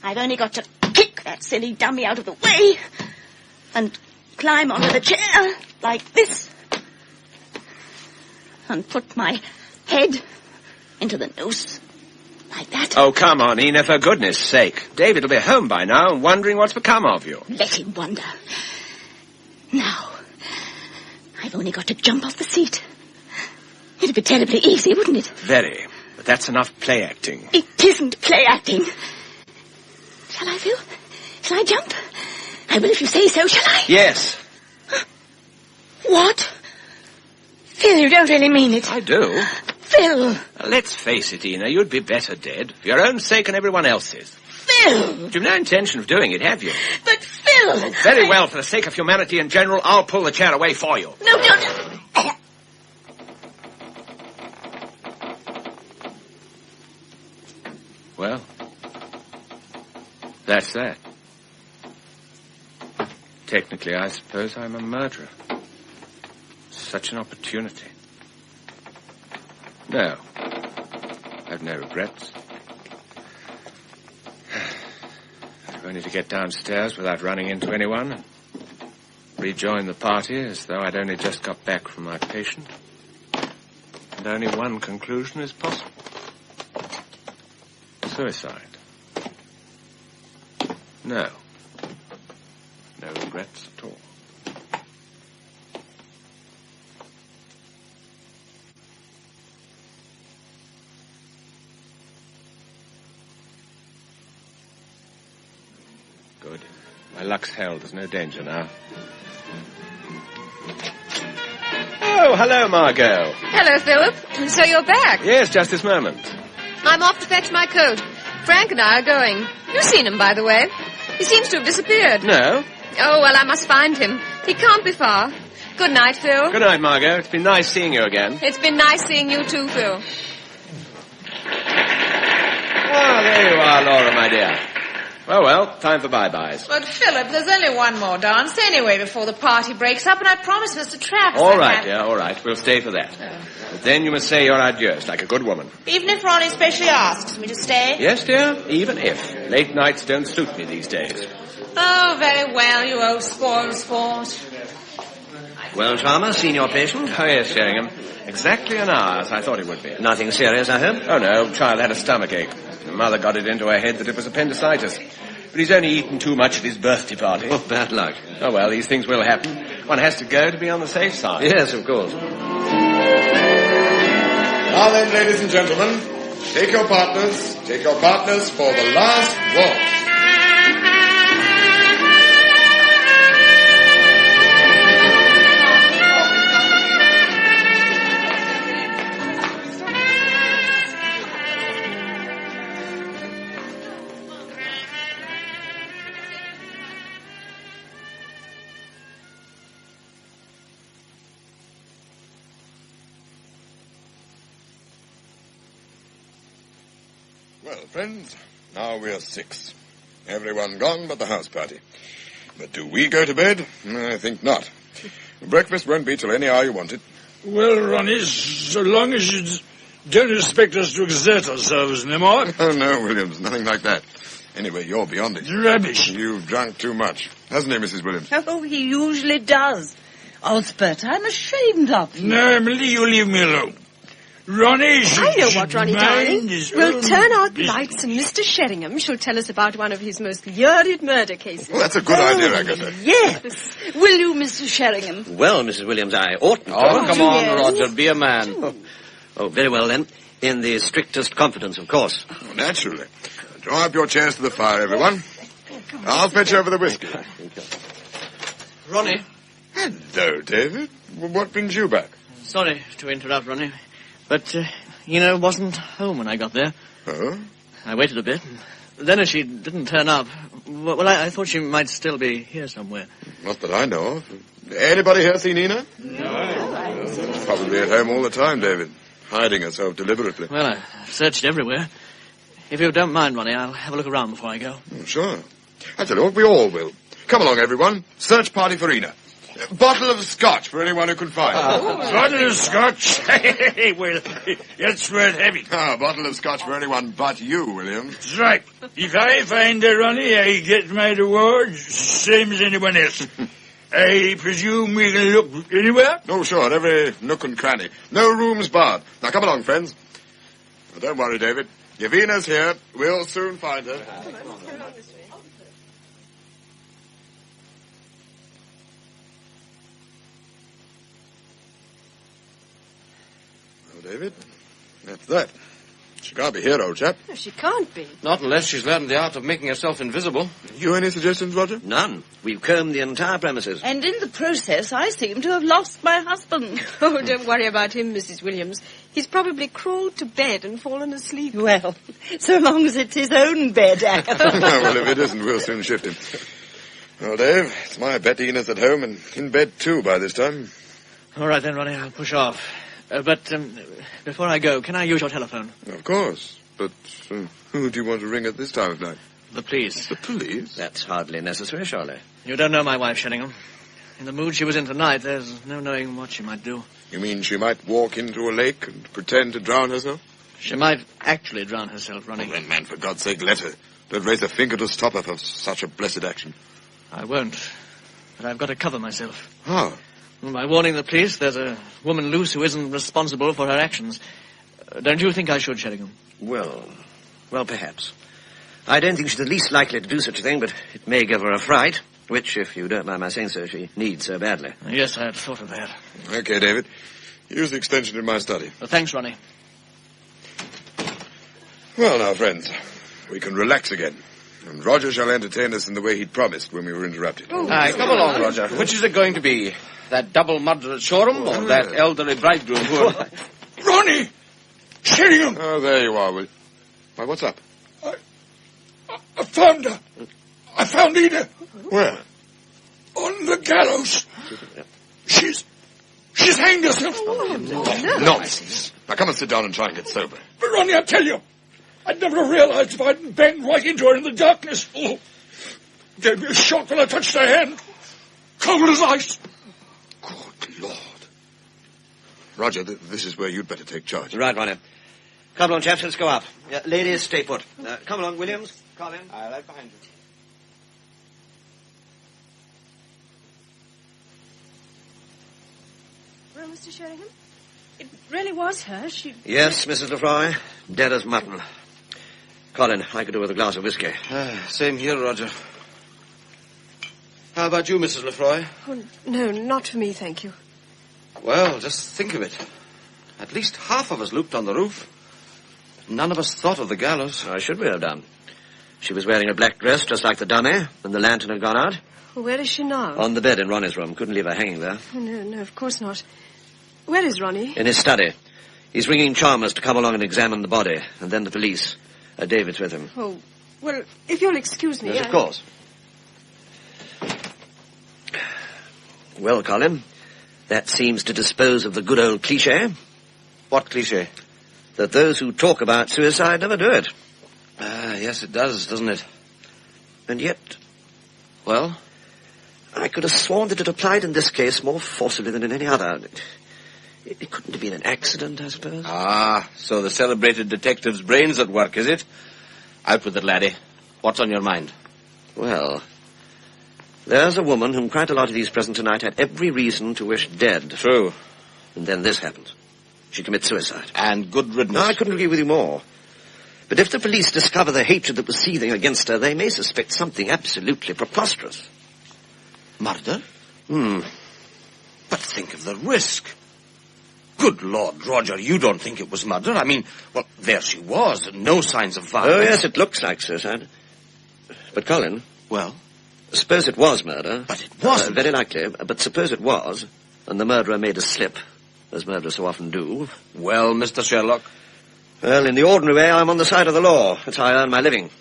I've only got to kick that silly dummy out of the way and climb onto the chair like this and put my head into the noose like that. Oh, come on, Ina, for goodness sake. David will be home by now and wondering what's become of you. Let him wonder. Now, I've only got to jump off the seat. It'd be terribly easy, wouldn't it? Very. But that's enough play acting. It isn't play acting. Shall I, Phil? Shall I jump? I will if you say so, shall I? Yes. What? Phil, you don't really mean it. I do. Phil! Let's face it, Ina, you'd be better dead. For your own sake and everyone else's. Phil! You've no intention of doing it, have you? But, Phil! Oh, very well, for the sake of humanity in general, I'll pull the chair away for you. No, don't... Well, that's that. Technically, I suppose I'm a murderer. Such an opportunity. No. I've no regrets. I've only to get downstairs without running into anyone and rejoin the party as though I'd only just got back from my patient. And only one conclusion is possible. Suicide. No. No regrets at all. Good. My luck's held. There's no danger now. Oh, hello, Margot. Hello, Philip. So you're back. Yes, just this moment. I'm off to fetch my coat. Frank and I are going. You've seen him, by the way. He seems to have disappeared. No. Oh, well, I must find him. He can't be far. Good night, Phil. Good night, Margot. It's been nice seeing you again. It's been nice seeing you too, Phil. Oh, there you are, Laura, my dear. Well, time for bye-byes. But, Philip, there's only one more dance anyway before the party breaks up, and I promised Mr. Travis All right, dear, all right. We'll stay for that. But then you must say your adieus like a good woman. Even if Ronnie specially asks me to stay? Yes, dear, even if. Late nights don't suit me these days. Oh, very well, you old spoiled sport. Well, Chalmers, seen your patient? Oh, yes, Sheringham. Exactly an hour, as I thought it would be. Nothing serious, I hope? Oh, no, child had a stomachache. The mother got it into her head that it was appendicitis. But he's only eaten too much at his birthday party. Oh, bad luck. Oh, well, these things will happen. One has to go to be on the safe side. Yes, of course. Now then, ladies and gentlemen, take your partners for the last waltz. Well, friends, now we're 6. Everyone gone but the house party. But do we go to bed? I think not. Breakfast won't be till any hour you want it. Well, Ronnie, so long as you don't expect us to exert ourselves no more. Oh, no, Williams, nothing like that. Anyway, you're beyond it. Rubbish. You've drunk too much. Hasn't he, Mrs. Williams? Oh, he usually does. Osbert, I'm ashamed of you. No, Emily, you leave me alone. Ronnie's... I know what Ronnie, darling. Is We'll turn out the lights and Mr. Sheringham shall tell us about one of his most lurid murder cases. Well, that's a good idea, Agatha. Yes. Will you, Mr. Sheringham? Well, Mrs. Williams, I oughtn't. Oh, come on, yes. Roger, be a man. Oh, very well, then. In the strictest confidence, of course. Oh, naturally. Draw up your chairs to the fire, everyone. I'll fetch over the whiskey. Ronnie. Hello, David. What brings you back? Sorry to interrupt, Ronnie. But, wasn't home when I got there. Oh? I waited a bit. Then as she didn't turn up, well, I thought she might still be here somewhere. Not that I know of. Anybody here seen Nina? No. Probably at home all the time, David. Hiding herself deliberately. Well, I searched everywhere. If you don't mind, Ronnie, I'll have a look around before I go. Oh, sure. I tell you what, we all will. Come along, everyone. Search party for Ina. Bottle of scotch for anyone who can find it. Bottle of scotch? Well, that's worth having. A bottle of scotch for anyone but you, William. That's right. If I find her, Ronnie, I get my reward, same as anyone else. I presume we can look anywhere? Oh, sure, every nook and cranny. No rooms barred. Now, come along, friends. Well, don't worry, David. If Ina's here, we'll soon find her. Well, David, that's that. She can't be here, old chap. No, she can't be. Not unless she's learned the art of making herself invisible. You any suggestions, Roger? None. We've combed the entire premises. And in the process, I seem to have lost my husband. Oh, don't worry about him, Mrs. Williams. He's probably crawled to bed and fallen asleep. Well, so long as it's his own bed, Agatha. Well, if it isn't, we'll soon shift him. Well, Dave, it's my bet Ina's at home and in bed, too, by this time. All right, then, Ronnie, I'll push off. But before I go, can I use your telephone? Of course. But who do you want to ring at this time of night? The police. The police? That's hardly necessary, surely. You don't know my wife, Sheringham. In the mood she was in tonight, there's no knowing what she might do. You mean she might walk into a lake and pretend to drown herself? She might actually drown herself, Ronnie. Oh, then, man, for God's sake, let her. Don't raise a finger to stop her for such a blessed action. I won't. But I've got to cover myself. How? By warning the police, there's a woman loose who isn't responsible for her actions. Don't you think I should, Sheringham? Well, perhaps. I don't think she's the least likely to do such a thing, but it may give her a fright, which, if you don't mind my saying so, she needs so badly. Yes, I had thought of that. Okay, David. Use the extension in my study. Well, thanks, Ronnie. Well, now, friends, we can relax again. And Roger shall entertain us in the way he'd promised when we were interrupted. Aye, come along, Roger. Which is it going to be? That double murder at Shoreham or that elderly bridegroom who... Ronnie! Sheringham! Oh, there you are, Will. Why, what's up? I found her. I found Ina. Where? On the gallows. She's hanged herself. Nonsense. Now, come and sit down and try and get sober. But, Ronnie, I tell you, I'd never realized if I hadn't banged right into her in the darkness. Oh, gave me a shock when I touched her hand. Cold as ice. Good Lord. Roger, this is where you'd better take charge. Right, Ronnie. Come along, chaps, let's go up. Ladies, stay put. Come along, Williams. Colin. Aye, right behind you. Well, Mr. Sheringham, it really was her. Yes, Mrs. Lefroy. Dead as mutton. Colin, I could do with a glass of whiskey. Same here, Roger. How about you, Mrs. Lefroy? Oh, no, not for me, thank you. Well, just think of it. At least half of us looped on the roof. None of us thought of the gallows. Why should we have done? She was wearing a black dress just like the dummy when the lantern had gone out. Well, where is she now? On the bed in Ronnie's room. Couldn't leave her hanging there. Oh, no, of course not. Where is Ronnie? In his study. He's ringing Chalmers to come along and examine the body, and then the police. David's with him. Oh, well, if you'll excuse me... Yes, of course. Well, Colin, that seems to dispose of the good old cliché. What cliché? That those who talk about suicide never do it. Yes, it does, doesn't it? And yet... Well? I could have sworn that it applied in this case more forcibly than in any other. It couldn't have been an accident, I suppose. So the celebrated detective's brain's at work, is it? Out with it, laddie. What's on your mind? Well, there's a woman whom quite a lot of these present tonight had every reason to wish dead. True. And then this happened. She commits suicide. And good riddance. No, I couldn't agree with you more. But if the police discover the hatred that was seething against her, they may suspect something absolutely preposterous. Murder? But think of the risk. Good Lord, Roger, you don't think it was murder? I mean, well, there she was, no signs of violence. Oh, yes, it looks like suicide. But, Colin... Well? Suppose it was murder. But it wasn't. Very likely, but suppose it was, and the murderer made a slip, as murderers so often do. Well, Mr. Sherlock? Well, in the ordinary way, I'm on the side of the law. That's how I earn my living.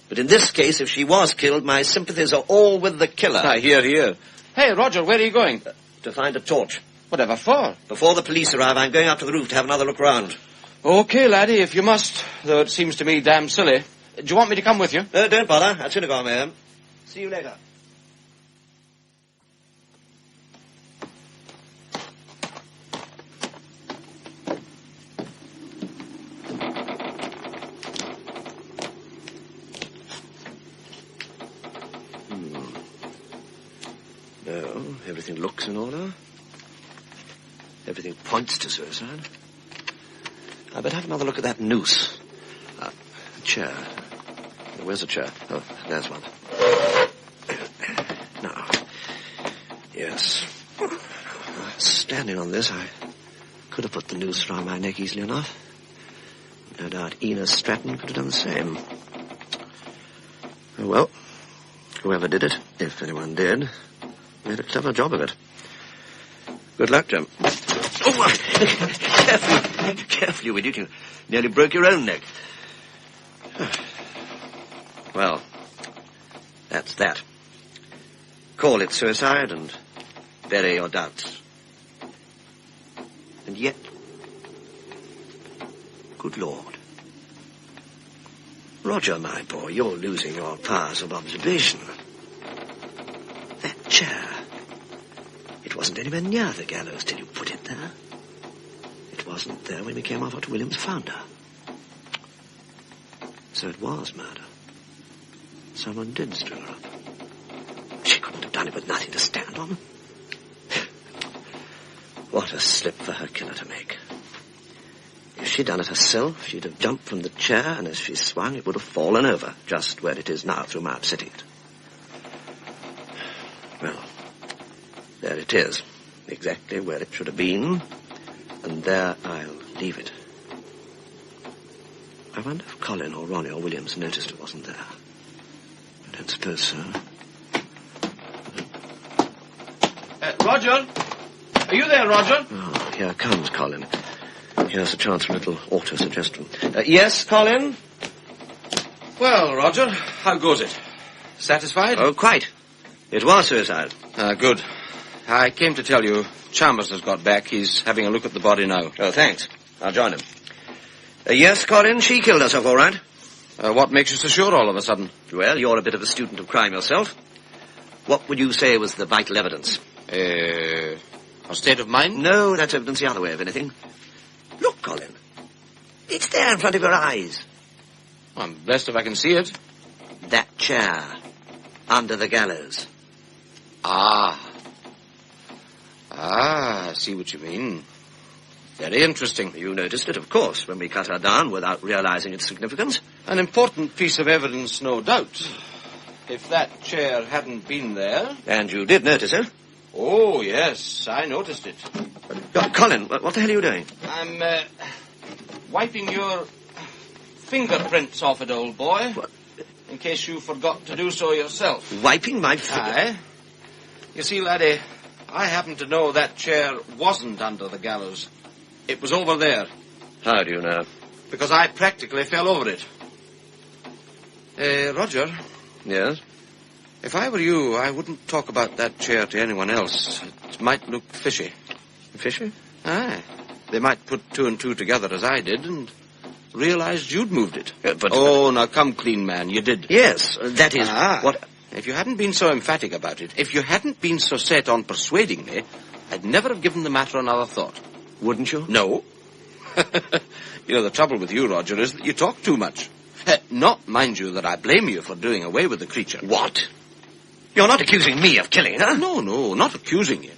But in this case, if she was killed, my sympathies are all with the killer. I hear. Hey, Roger, where are you going? To find a torch. Whatever for? Before the police arrive, I'm going up to the roof to have another look round. Okay, laddie, if you must, though it seems to me damn silly. Do you want me to come with you? Don't bother. I'd sooner go on my own. See you later. No, everything looks in order. Everything points to suicide. I better have another look at that noose. A chair. Where's a chair? Oh, there's one. Now. Yes. Standing on this, I could have put the noose round my neck easily enough. No doubt Ina Stratton could have done the same. Oh, well, whoever did it, if anyone did, made a clever job of it. Good luck, Jim. Oh, carefully with you. You nearly broke your own neck. Well, that's that. Call it suicide and bury your doubts. And yet, good Lord. Roger, my boy, you're losing your powers of observation. That chair. It wasn't anywhere near the gallows till you put it there. It wasn't there when we came off after Williams found her. So it was murder. Someone did string her up. She couldn't have done it with nothing to stand on. What a slip for her killer to make. If she'd done it herself, she'd have jumped from the chair, and as she swung, it would have fallen over, just where it is now through my upsetting it. Well, there it is, exactly where it should have been, and there I'll leave it. I wonder if Colin or Ronnie or Williams noticed it wasn't there. I don't suppose so. Roger? Are you there, Roger? Oh, here comes Colin. Here's a chance for a little auto-suggestion. Yes, Colin? Well, Roger, how goes it? Satisfied? Oh, quite. It was suicide. Good. I came to tell you, Chalmers has got back. He's having a look at the body now. Oh, thanks. I'll join him. Yes, Colin, she killed herself, all right. What makes you so sure all of a sudden? Well, you're a bit of a student of crime yourself. What would you say was the vital evidence? Her state of mind? No, that's evidence the other way of anything. Look, Colin. It's there in front of your eyes. I'm blessed if I can see it. That chair. Under the gallows. Ah, I see what you mean. Very interesting. You noticed it, of course, when we cut her down without realizing its significance. An important piece of evidence, no doubt. If that chair hadn't been there... And you did notice it? Oh, yes, I noticed it. Colin, what the hell are you doing? I'm, wiping your fingerprints off it, old boy. What? In case you forgot to do so yourself. Wiping my finger? Aye. You see, laddie, I happen to know that chair wasn't under the gallows. It was over there. How do you know? Because I practically fell over it. Roger? Yes? If I were you, I wouldn't talk about that chair to anyone else. It might look fishy. Fishy? Aye. They might put two and two together as I did and realized you'd moved it. But... Oh, now come clean, man. You did. Yes, that is... What... If you hadn't been so emphatic about it, if you hadn't been so set on persuading me, I'd never have given the matter another thought. Wouldn't you? No. You know, the trouble with you, Roger, is that you talk too much. Not, mind you, that I blame you for doing away with the creature. What? You're not accusing me of killing her? No, not accusing you.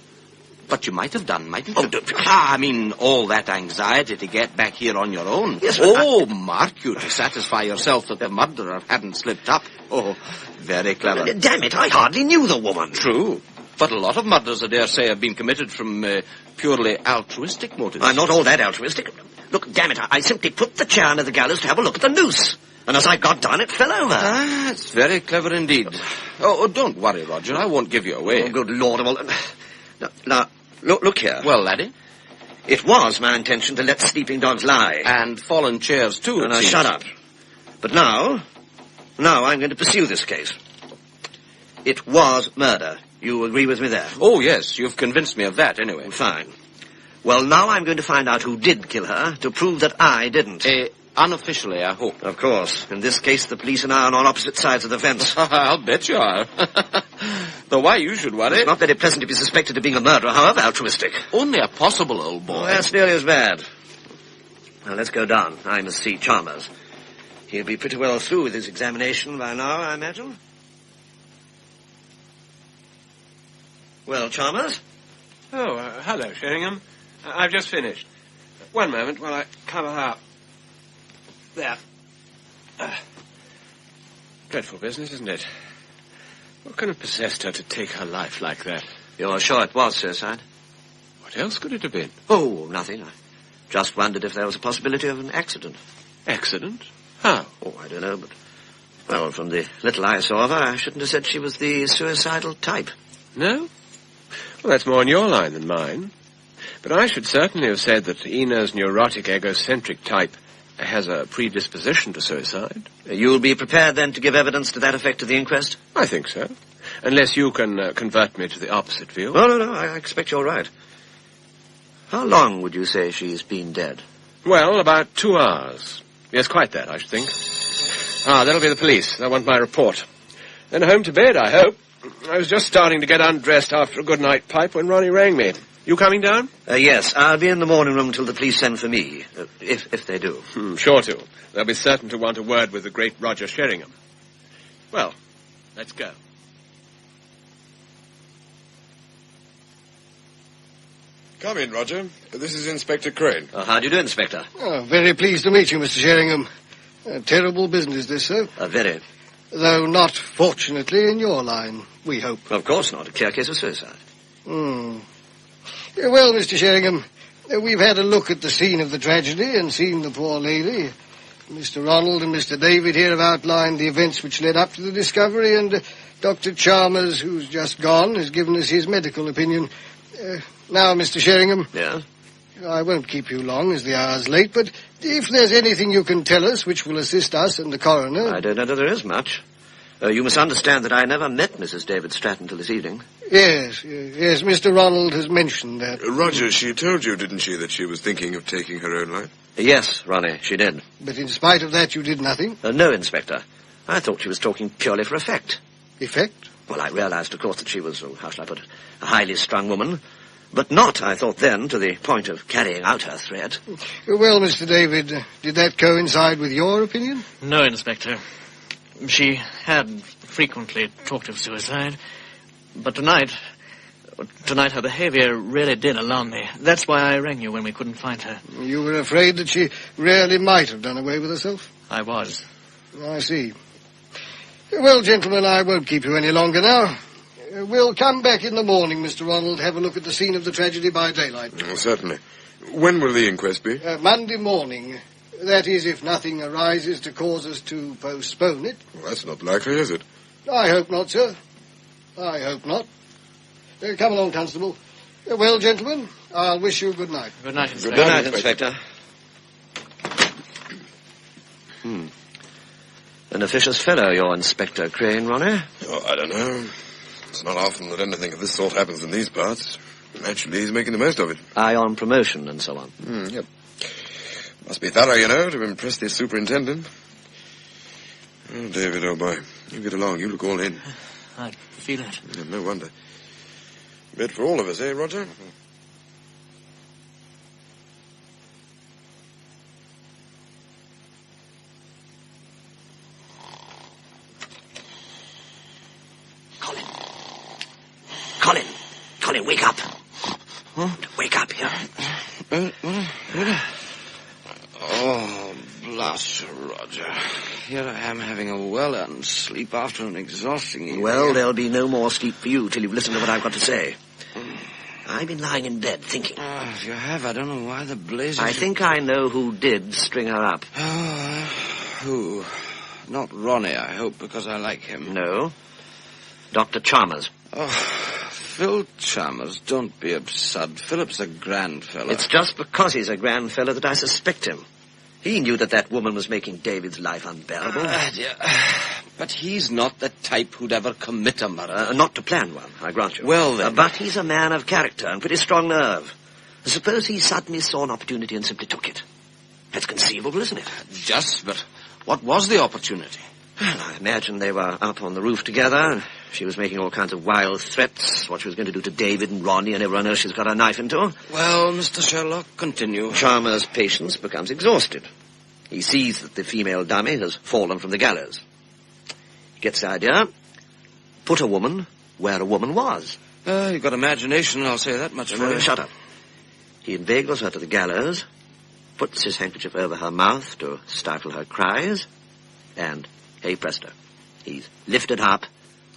But you might have done, mightn't you? Oh, I mean, all that anxiety to get back here on your own. Yes, mark you, to satisfy yourself that the murderer hadn't slipped up. Oh, very clever. Damn it, I hardly knew the woman. True. But a lot of murders, I dare say, have been committed from purely altruistic motives. I'm not all that altruistic. Look, damn it, I simply put the chair under the gallows to have a look at the noose. And as I got down, it fell over. Ah, it's very clever indeed. Oh, don't worry, Roger. I won't give you away. Oh, good Lord. Now, look here. Well, laddie? It was my intention to let sleeping dogs lie. And fallen chairs, too. Now, shut up. But now I'm going to pursue this case. It was murder. You agree with me there? Oh, yes. You've convinced me of that, anyway. Fine. Well, now I'm going to find out who did kill her to prove that I didn't. Unofficially, I hope. Of course. In this case, the police and I are on opposite sides of the fence. I'll bet you are. Though why you should worry? It's not very pleasant to be suspected of being a murderer, however altruistic. Only a possible, old boy. Oh, that's nearly as bad. Now, let's go down. I must see Chalmers. He'll be pretty well through with his examination by now, I imagine. Well, Chalmers? Oh, hello, Sheringham. I've just finished. One moment while I cover up. There. Dreadful business, isn't it? What could have possessed her to take her life like that? You're sure it was suicide? What else could it have been? Oh, nothing. I just wondered if there was a possibility of an accident. Accident? How? Oh, I don't know, but... Well, from the little I saw of her, I shouldn't have said she was the suicidal type. No? Well, that's more in your line than mine. But I should certainly have said that Ina's neurotic, egocentric type has a predisposition to suicide. You'll be prepared, then, to give evidence to that effect at the inquest? I think so. Unless you can convert me to the opposite view. No, I expect you're right. How long would you say she's been dead? Well, about 2 hours. Yes, quite that, I should think. That'll be the police. They'll want my report. Then home to bed, I hope. I was just starting to get undressed after a good night pipe when Ronnie rang me. You coming down? Yes, I'll be in the morning room till the police send for me, if they do. Sure to. They'll be certain to want a word with the great Roger Sheringham. Well, let's go. Come in, Roger. This is Inspector Crane. How do you do, Inspector? Oh, very pleased to meet you, Mr. Sheringham. A terrible business, this, sir. Very. Though not, fortunately, in your line, we hope. Of course not. A clear case of suicide. Well, Mr. Sheringham, we've had a look at the scene of the tragedy and seen the poor lady. Mr. Ronald and Mr. David here have outlined the events which led up to the discovery, and Dr. Chalmers, who's just gone, has given us his medical opinion. Now, Mr. Sheringham. Yeah? I won't keep you long, as the hour's late, but if there's anything you can tell us which will assist us and the coroner... I don't know that there is much. You must understand that I never met Mrs. David Stratton till this evening. Yes, Mr. Ronald has mentioned that. Roger, she told you, didn't she, that she was thinking of taking her own life? Yes, Ronnie, she did. But in spite of that, you did nothing? No, Inspector. I thought she was talking purely for effect. Effect? Well, I realized, of course, that she was, how shall I put it, a highly strung woman. But not, I thought then, to the point of carrying out her threat. Well, Mr. David, did that coincide with your opinion? No, Inspector. She had frequently talked of suicide. But tonight her behavior really did alarm me. That's why I rang you when we couldn't find her. You were afraid that she really might have done away with herself? I was. I see. Well, gentlemen, I won't keep you any longer now. We'll come back in the morning, Mr. Ronald, have a look at the scene of the tragedy by daylight. Oh, certainly. When will the inquest be? Monday morning. That is, if nothing arises to cause us to postpone it. Well, that's not likely, is it? I hope not, sir. I hope not. Come along, Constable. Well, gentlemen, I'll wish you good night. Good night, Inspector. Good night, Inspector. An officious fellow, your Inspector Crane, Ronnie. Oh, I don't know. It's not often that anything of this sort happens in these parts. Naturally, he's making the most of it. Eye on promotion and so on. Yep. Must be thorough, you know, to impress the superintendent. Oh, David, oh boy. You get along. You look all in. I feel it. Yeah, no wonder. Bed for all of us, eh, Roger? Colin, wake up. here I am having a well-earned sleep after an exhausting evening. Well, there'll be no more sleep for you till you've listened to what I've got to say. I've been lying in bed thinking. If you have, I don't know why the blazes... I think I know who did string her up. Who? Not Ronnie, I hope, because I like him. No. Dr. Chalmers. Oh, Phil Chalmers, don't be absurd. Philip's a grand fellow. It's just because he's a grand fellow that I suspect him. He knew that woman was making David's life unbearable. Dear. But he's not the type who'd ever commit a murder. Not to plan one, I grant you. Well, then... but he's a man of character and pretty strong nerve. Suppose he suddenly saw an opportunity and simply took it. That's conceivable, isn't it? Just, but what was the opportunity? Well, I imagine they were up on the roof together. She was making all kinds of wild threats, what she was going to do to David and Ronnie and everyone else she's got her knife into. Well, Mr. Sherlock, continue. Chalmers' patience becomes exhausted. He sees that the female dummy has fallen from the gallows. He gets the idea. Put a woman where a woman was. You've got imagination, I'll say that much for you. Shut up. He inveigles her to the gallows, puts his handkerchief over her mouth to stifle her cries, and, hey presto, he's lifted her up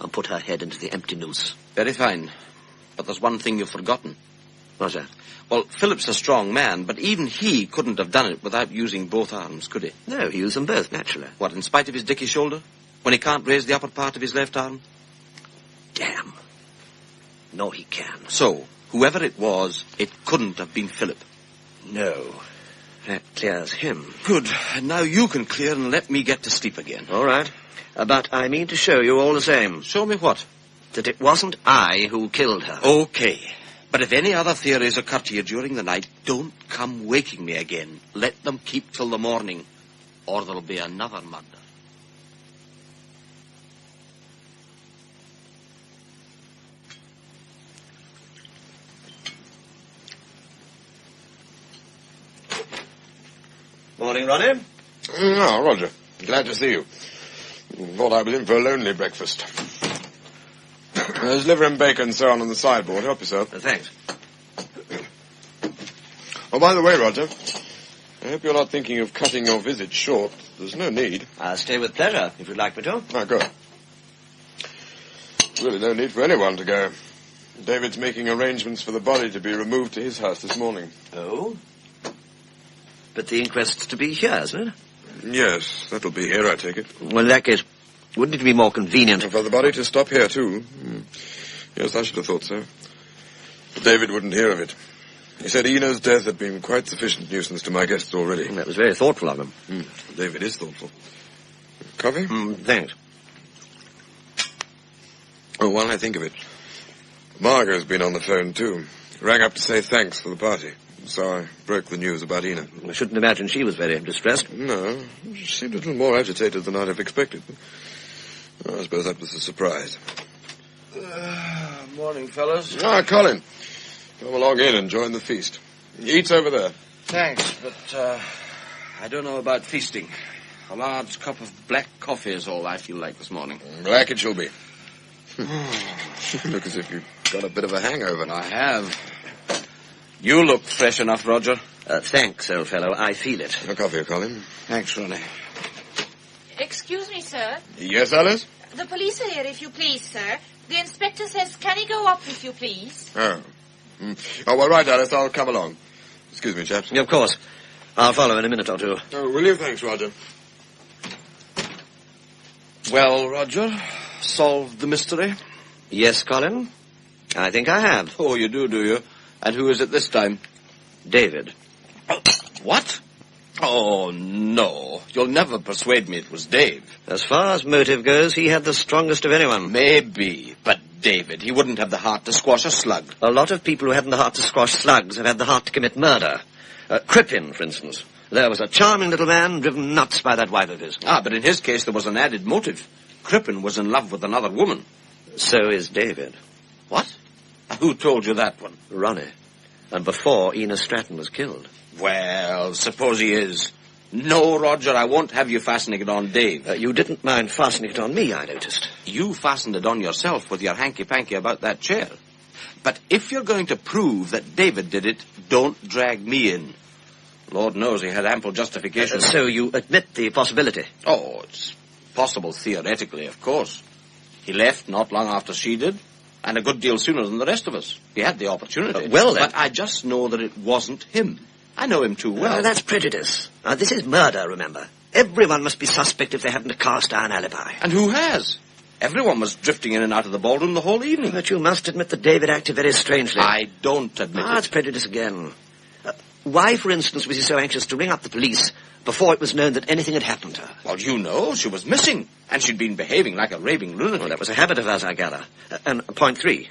and put her head into the empty noose. Very fine. But there's one thing you've forgotten. What's that? Well, Philip's a strong man, but even he couldn't have done it without using both arms, could he? No, he used them both, naturally. What, in spite of his dicky shoulder? When he can't raise the upper part of his left arm? Damn. No, he can. So, whoever it was, it couldn't have been Philip. No. That clears him. Good. And now you can clear and let me get to sleep again. All right. But I mean to show you all the same. Show me what? That it wasn't I who killed her. Okay. But if any other theories occur to you during the night, don't come waking me again. Let them keep till the morning, or there'll be another murder. Morning, Ronnie. Oh, Roger. Glad to see you. Thought I was in for a lonely breakfast. There's liver and bacon, so on the sideboard. Help yourself. Thanks. Oh, by the way, Roger, I hope you're not thinking of cutting your visit short. There's no need. I'll stay with pleasure, if you'd like me to. Oh, good. Really no need for anyone to go. David's making arrangements for the body to be removed to his house this morning. Oh? But the inquest's to be here, isn't it? Yes, that'll be here, I take it. Well, in that case, wouldn't it be more convenient... For the body to stop here, too? Yes, I should have thought so. But David wouldn't hear of it. He said Ina's death had been quite sufficient nuisance to my guests already. That was very thoughtful of him. David is thoughtful. Coffee? Thanks. Oh, while I think of it, Margot's been on the phone, too. Rang up to say thanks for the party. So I broke the news about Ina. I shouldn't imagine she was very distressed. No, she seemed a little more agitated than I'd have expected. I suppose that was a surprise. Morning, fellas. Ah, Colin. Come along in and join the feast. Eat's over there. Thanks, but I don't know about feasting. A large cup of black coffee is all I feel like this morning. Black it shall be. Look as if you've got a bit of a hangover. I have. You look fresh enough, Roger. Thanks, old fellow. I feel it. A coffee, Colin. Thanks, Ronnie. Excuse me, sir. Yes, Alice? The police are here, if you please, sir. The inspector says, can he go up, if you please? Oh. Oh, well, right, Alice, I'll come along. Excuse me, chaps. Yeah, of course. I'll follow in a minute or two. Oh, will you? Thanks, Roger. Well, Roger, solved the mystery? Yes, Colin. I think I have. Oh, you do you? And who is it this time? David. What? Oh, no. You'll never persuade me it was Dave. As far as motive goes, he had the strongest of anyone. Maybe, but David, he wouldn't have the heart to squash a slug. A lot of people who hadn't the heart to squash slugs have had the heart to commit murder. Crippen, for instance. There was a charming little man driven nuts by that wife of his. But in his case there was an added motive. Crippen was in love with another woman. So is David. What? Who told you that one? Ronnie. And before Ina Stratton was killed. Well, suppose he is. No, Roger, I won't have you fastening it on Dave. You didn't mind fastening it on me, I noticed. You fastened it on yourself with your hanky-panky about that chair. But if you're going to prove that David did it, don't drag me in. Lord knows he had ample justification. So you admit the possibility? Oh, it's possible theoretically, of course. He left not long after she did, and a good deal sooner than the rest of us. He had the opportunity. But I just know that it wasn't him. I know him too well. That's prejudice. This is murder, remember. Everyone must be suspect if they happen to cast iron alibi. And who has? Everyone was drifting in and out of the ballroom the whole evening. But you must admit that David acted very strangely. I don't admit it. That's prejudice again. Why, for instance, was he so anxious to ring up the police before it was known that anything had happened to her? Well, you know, she was missing, and she'd been behaving like a raving lunatic. Well, that was a habit of hers, I gather. And point 3.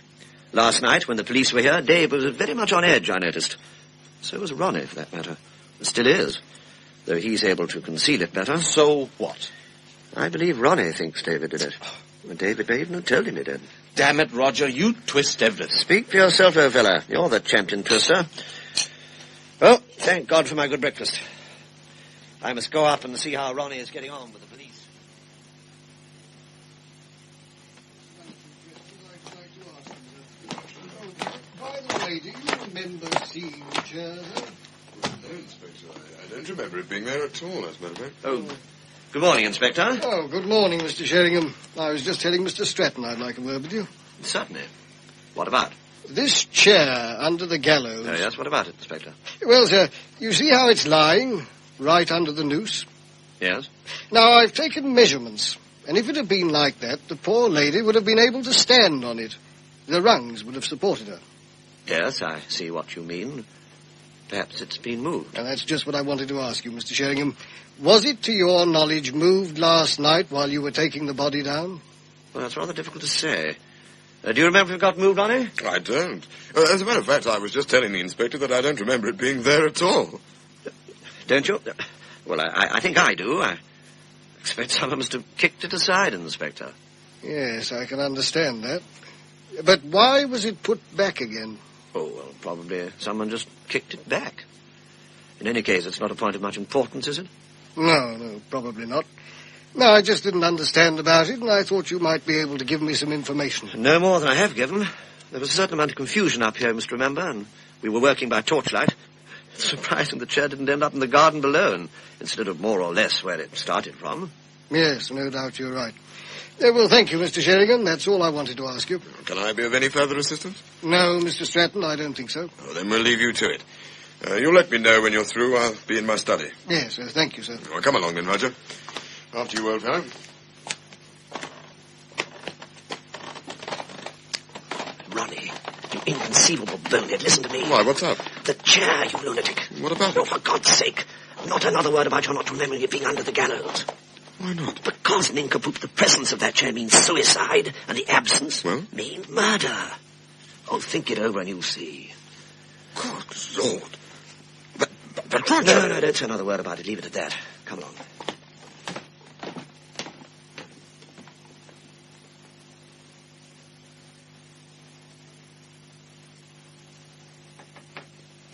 Last night, when the police were here, Dave was very much on edge, I noticed. So was Ronnie, for that matter. Still is, though he's able to conceal it better. So what? I believe Ronnie thinks David did it. David may even have told him he did. Damn it, Roger, you twist everything. Speak for yourself, old fella. You're the champion twister. Well, thank God for my good breakfast. I must go up and see how Ronnie is getting on with the police. By the way, do you remember seeing the chair there? No, Inspector. I don't remember it being there at all, as a matter of fact. Oh, good morning, Inspector. Oh, good morning, Mr. Sheringham. I was just telling Mr. Stratton I'd like a word with you. Certainly. What about? This chair under the gallows. Oh, yes, what about it, Inspector? Well, sir, you see how it's lying? Right under the noose? Yes. Now, I've taken measurements, and if it had been like that, the poor lady would have been able to stand on it. The rungs would have supported her. Yes, I see what you mean. Perhaps it's been moved. And that's just what I wanted to ask you, Mr. Sheringham. Was it, to your knowledge, moved last night while you were taking the body down? Well, that's rather difficult to say. Do you remember if it got moved, Ronnie? I don't. As a matter of fact, I was just telling the Inspector that I don't remember it being there at all. Don't you? Well, I think I do. I expect someone must have kicked it aside, Inspector. Yes, I can understand that. But why was it put back again? Oh, well, probably someone just kicked it back. In any case, it's not a point of much importance, is it? No, probably not. No, I just didn't understand about it, and I thought you might be able to give me some information. No more than I have given. There was a certain amount of confusion up here, you must remember, and we were working by torchlight. It's surprising the chair didn't end up in the garden below, instead of more or less where it started from. Yes, no doubt you're right. Well, thank you, Mr. Sheringham. That's all I wanted to ask you. Can I be of any further assistance? No, Mr. Stratton, I don't think so. Oh, then we'll leave you to it. You'll let me know when you're through. I'll be in my study. Yes, thank you, sir. Well, come along then, Roger. After you, old fellow. Ronnie, you inconceivable bonehead, listen to me. Why, what's up? The chair, you lunatic. What about Oh, it? for God's sake. Not another word about your not remembering it being under the gallows. Why not? Because, nincompoop, the presence of that chair means suicide, and the absence mean murder. Oh, think it over and you'll see. Good Lord. But Roger... No, don't say another word about it. Leave it at that. Come along.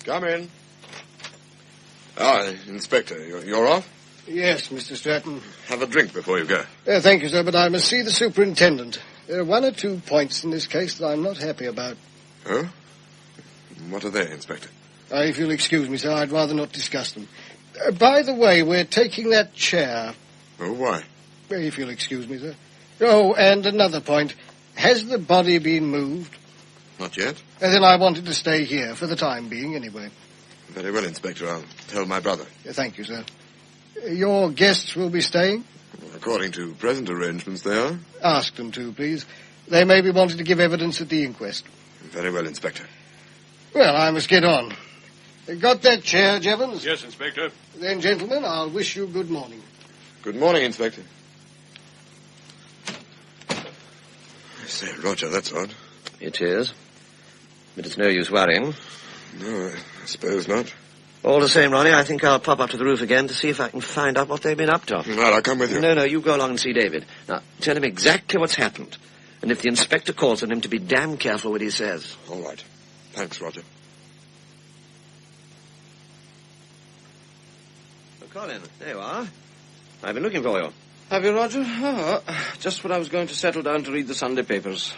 Come in. Inspector, you're off? Yes, Mr. Stratton. Have a drink before you go. Thank you, sir, but I must see the superintendent. There are 1 or 2 points in this case that I'm not happy about. Oh? What are they, Inspector? If you'll excuse me, sir, I'd rather not discuss them. By the way, we're taking that chair. Oh, why? If you'll excuse me, sir. Oh, and another point. Has the body been moved? Not yet. Then I wanted to stay here, for the time being, anyway. Very well, Inspector. I'll tell my brother. Thank you, sir. Your guests will be staying? According to present arrangements, they are. Ask them to, please. They may be wanting to give evidence at the inquest. Very well, Inspector. Well, I must get on. Got that chair, Jevons? Yes, Inspector. Then, gentlemen, I'll wish you good morning. Good morning, Inspector. I say, Roger, that's odd. It is. But it's no use worrying. No, I suppose not. All the same, Ronnie, I think I'll pop up to the roof again to see if I can find out what they've been up to. Right, I'll come with you. No, you go along and see David. Now, tell him exactly what's happened. And if the inspector calls on him, to be damn careful what he says. All right. Thanks, Roger. Oh, Colin, there you are. I've been looking for you. Have you, Roger? Oh, just when I was going to settle down to read the Sunday papers.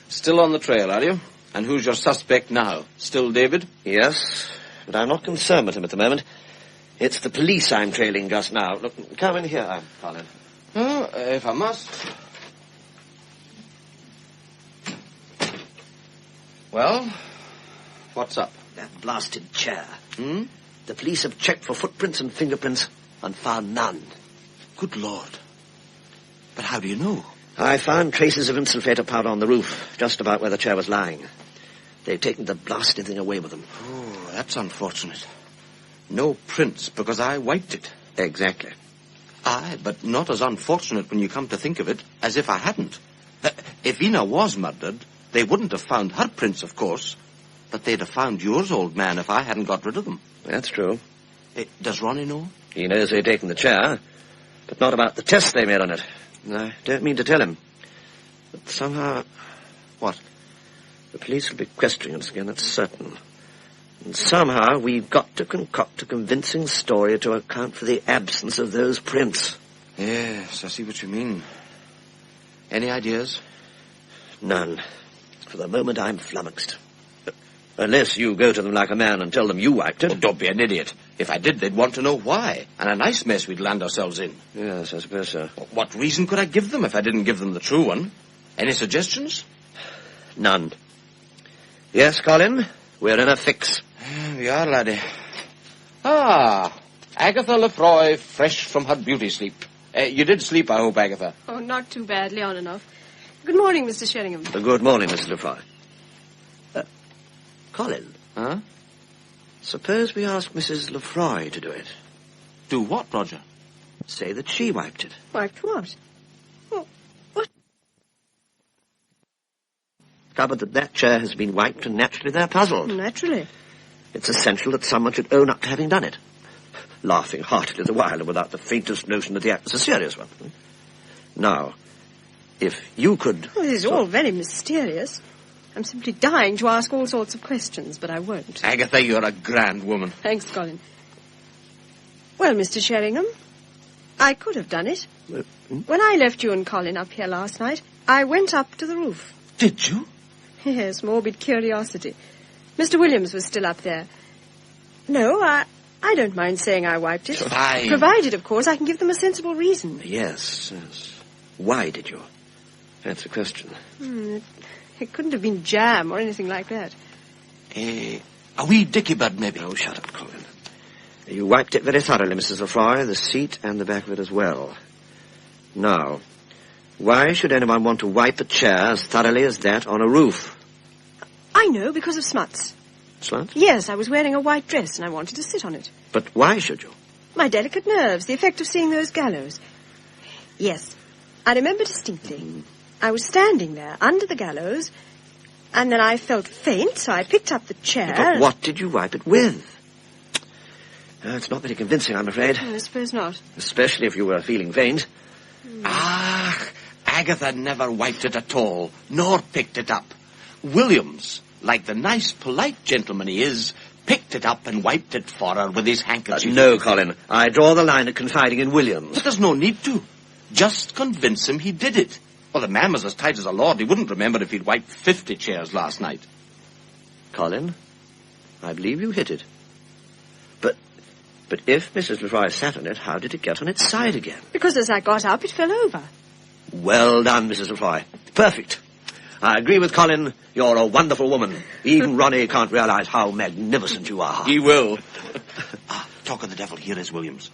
Still on the trail, are you? And who's your suspect now? Still David? Yes, but I'm not concerned with him at the moment. It's the police I'm trailing just now. Look, come in here, Colin. Oh, if I must. Well, what's up? That blasted chair. Hmm? The police have checked for footprints and fingerprints and found none. Good Lord. But how do you know? I found traces of insulfator powder on the roof, just about where the chair was lying. They've taken the blasted thing away with them. Oh, that's unfortunate. No prints, because I wiped it. Exactly. Aye, but not as unfortunate when you come to think of it, as if I hadn't. If Ina was murdered, they wouldn't have found her prints, of course, but they'd have found yours, old man, if I hadn't got rid of them. That's true. Does Ronnie know? He knows they've taken the chair, but not about the tests they made on it. I don't mean to tell him. But somehow... What? The police will be questioning us again, that's certain. And somehow we've got to concoct a convincing story to account for the absence of those prints. Yes, I see what you mean. Any ideas? None. For the moment, I'm flummoxed. Unless you go to them like a man and tell them you wiped it. Oh, don't be an idiot. If I did, they'd want to know why. And a nice mess we'd land ourselves in. Yes, I suppose so. What reason could I give them if I didn't give them the true one? Any suggestions? None. Yes, Colin, we're in a fix. We are, laddie. Ah, Agatha Lefroy, fresh from her beauty sleep. You did sleep, I hope, Agatha. Oh, not too badly, on enough. Good morning, Mr. Sheringham. Good morning, Mrs. Lefroy. Colin. Huh? Suppose we ask Mrs. Lefroy to do it. Do what, Roger? Say that she wiped it. Wiped what? Oh, what? Discovered that chair has been wiped, and naturally they're puzzled. Naturally. It's essential that someone should own up to having done it. Laughing heartily the while and without the faintest notion that the act was a serious one. Now, if you could... Well, this is all very mysterious. I'm simply dying to ask all sorts of questions, but I won't. Agatha, you're a grand woman. Thanks, Colin. Well, Mr. Sheringham, I could have done it. When I left you and Colin up here last night, I went up to the roof. Did you? Yes, morbid curiosity. Mr. Williams was still up there. No, I don't mind saying I wiped it. Fine. Provided, of course, I can give them a sensible reason. Yes. Why did you? That's the question. It couldn't have been jam or anything like that. A wee dicky bird, maybe. Oh, shut up, Colin. You wiped it very thoroughly, Mrs. Lefroy, the seat and the back of it as well. Now, why should anyone want to wipe a chair as thoroughly as that on a roof? I know, because of smuts. Smuts? Yes, I was wearing a white dress and I wanted to sit on it. But why should you? My delicate nerves, the effect of seeing those gallows. Yes, I remember distinctly. I was standing there under the gallows, and then I felt faint, so I picked up the chair. But what did you wipe it with? It's not very convincing, I'm afraid. I suppose not. Especially if you were feeling faint. Ah, Agatha never wiped it at all, nor picked it up. Williams, like the nice, polite gentleman he is, picked it up and wiped it for her with his handkerchief. No, Colin. I draw the line at confiding in Williams. But there's no need to. Just convince him he did it. Well, the man was as tight as a lord. He wouldn't remember if he'd wiped 50 chairs last night. Colin, I believe you hit it. But if Mrs. Lefroy sat on it, how did it get on its side again? Because as I got up, it fell over. Well done, Mrs. Lefroy. Perfect. I agree with Colin. You're a wonderful woman. Even Ronnie can't realize how magnificent you are. He will. Talk of the devil, here is Williams.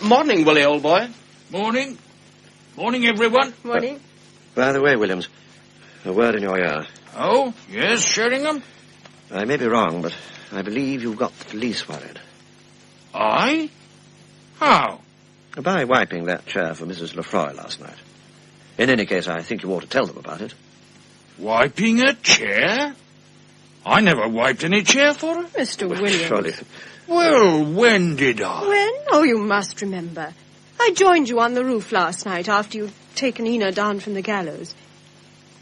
Morning, Willie, old boy. Morning. Morning, everyone. Morning. By the way, Williams, a word in your ear. Oh, yes, Sheringham? I may be wrong, but I believe you've got the police worried. I? How? By wiping that chair for Mrs. Lefroy last night. In any case, I think you ought to tell them about it. Wiping a chair? I never wiped any chair for her. Mr. Williams. Surely. Well, when did I? When? Oh, you must remember. I joined you on the roof last night after you'd taken Ina down from the gallows.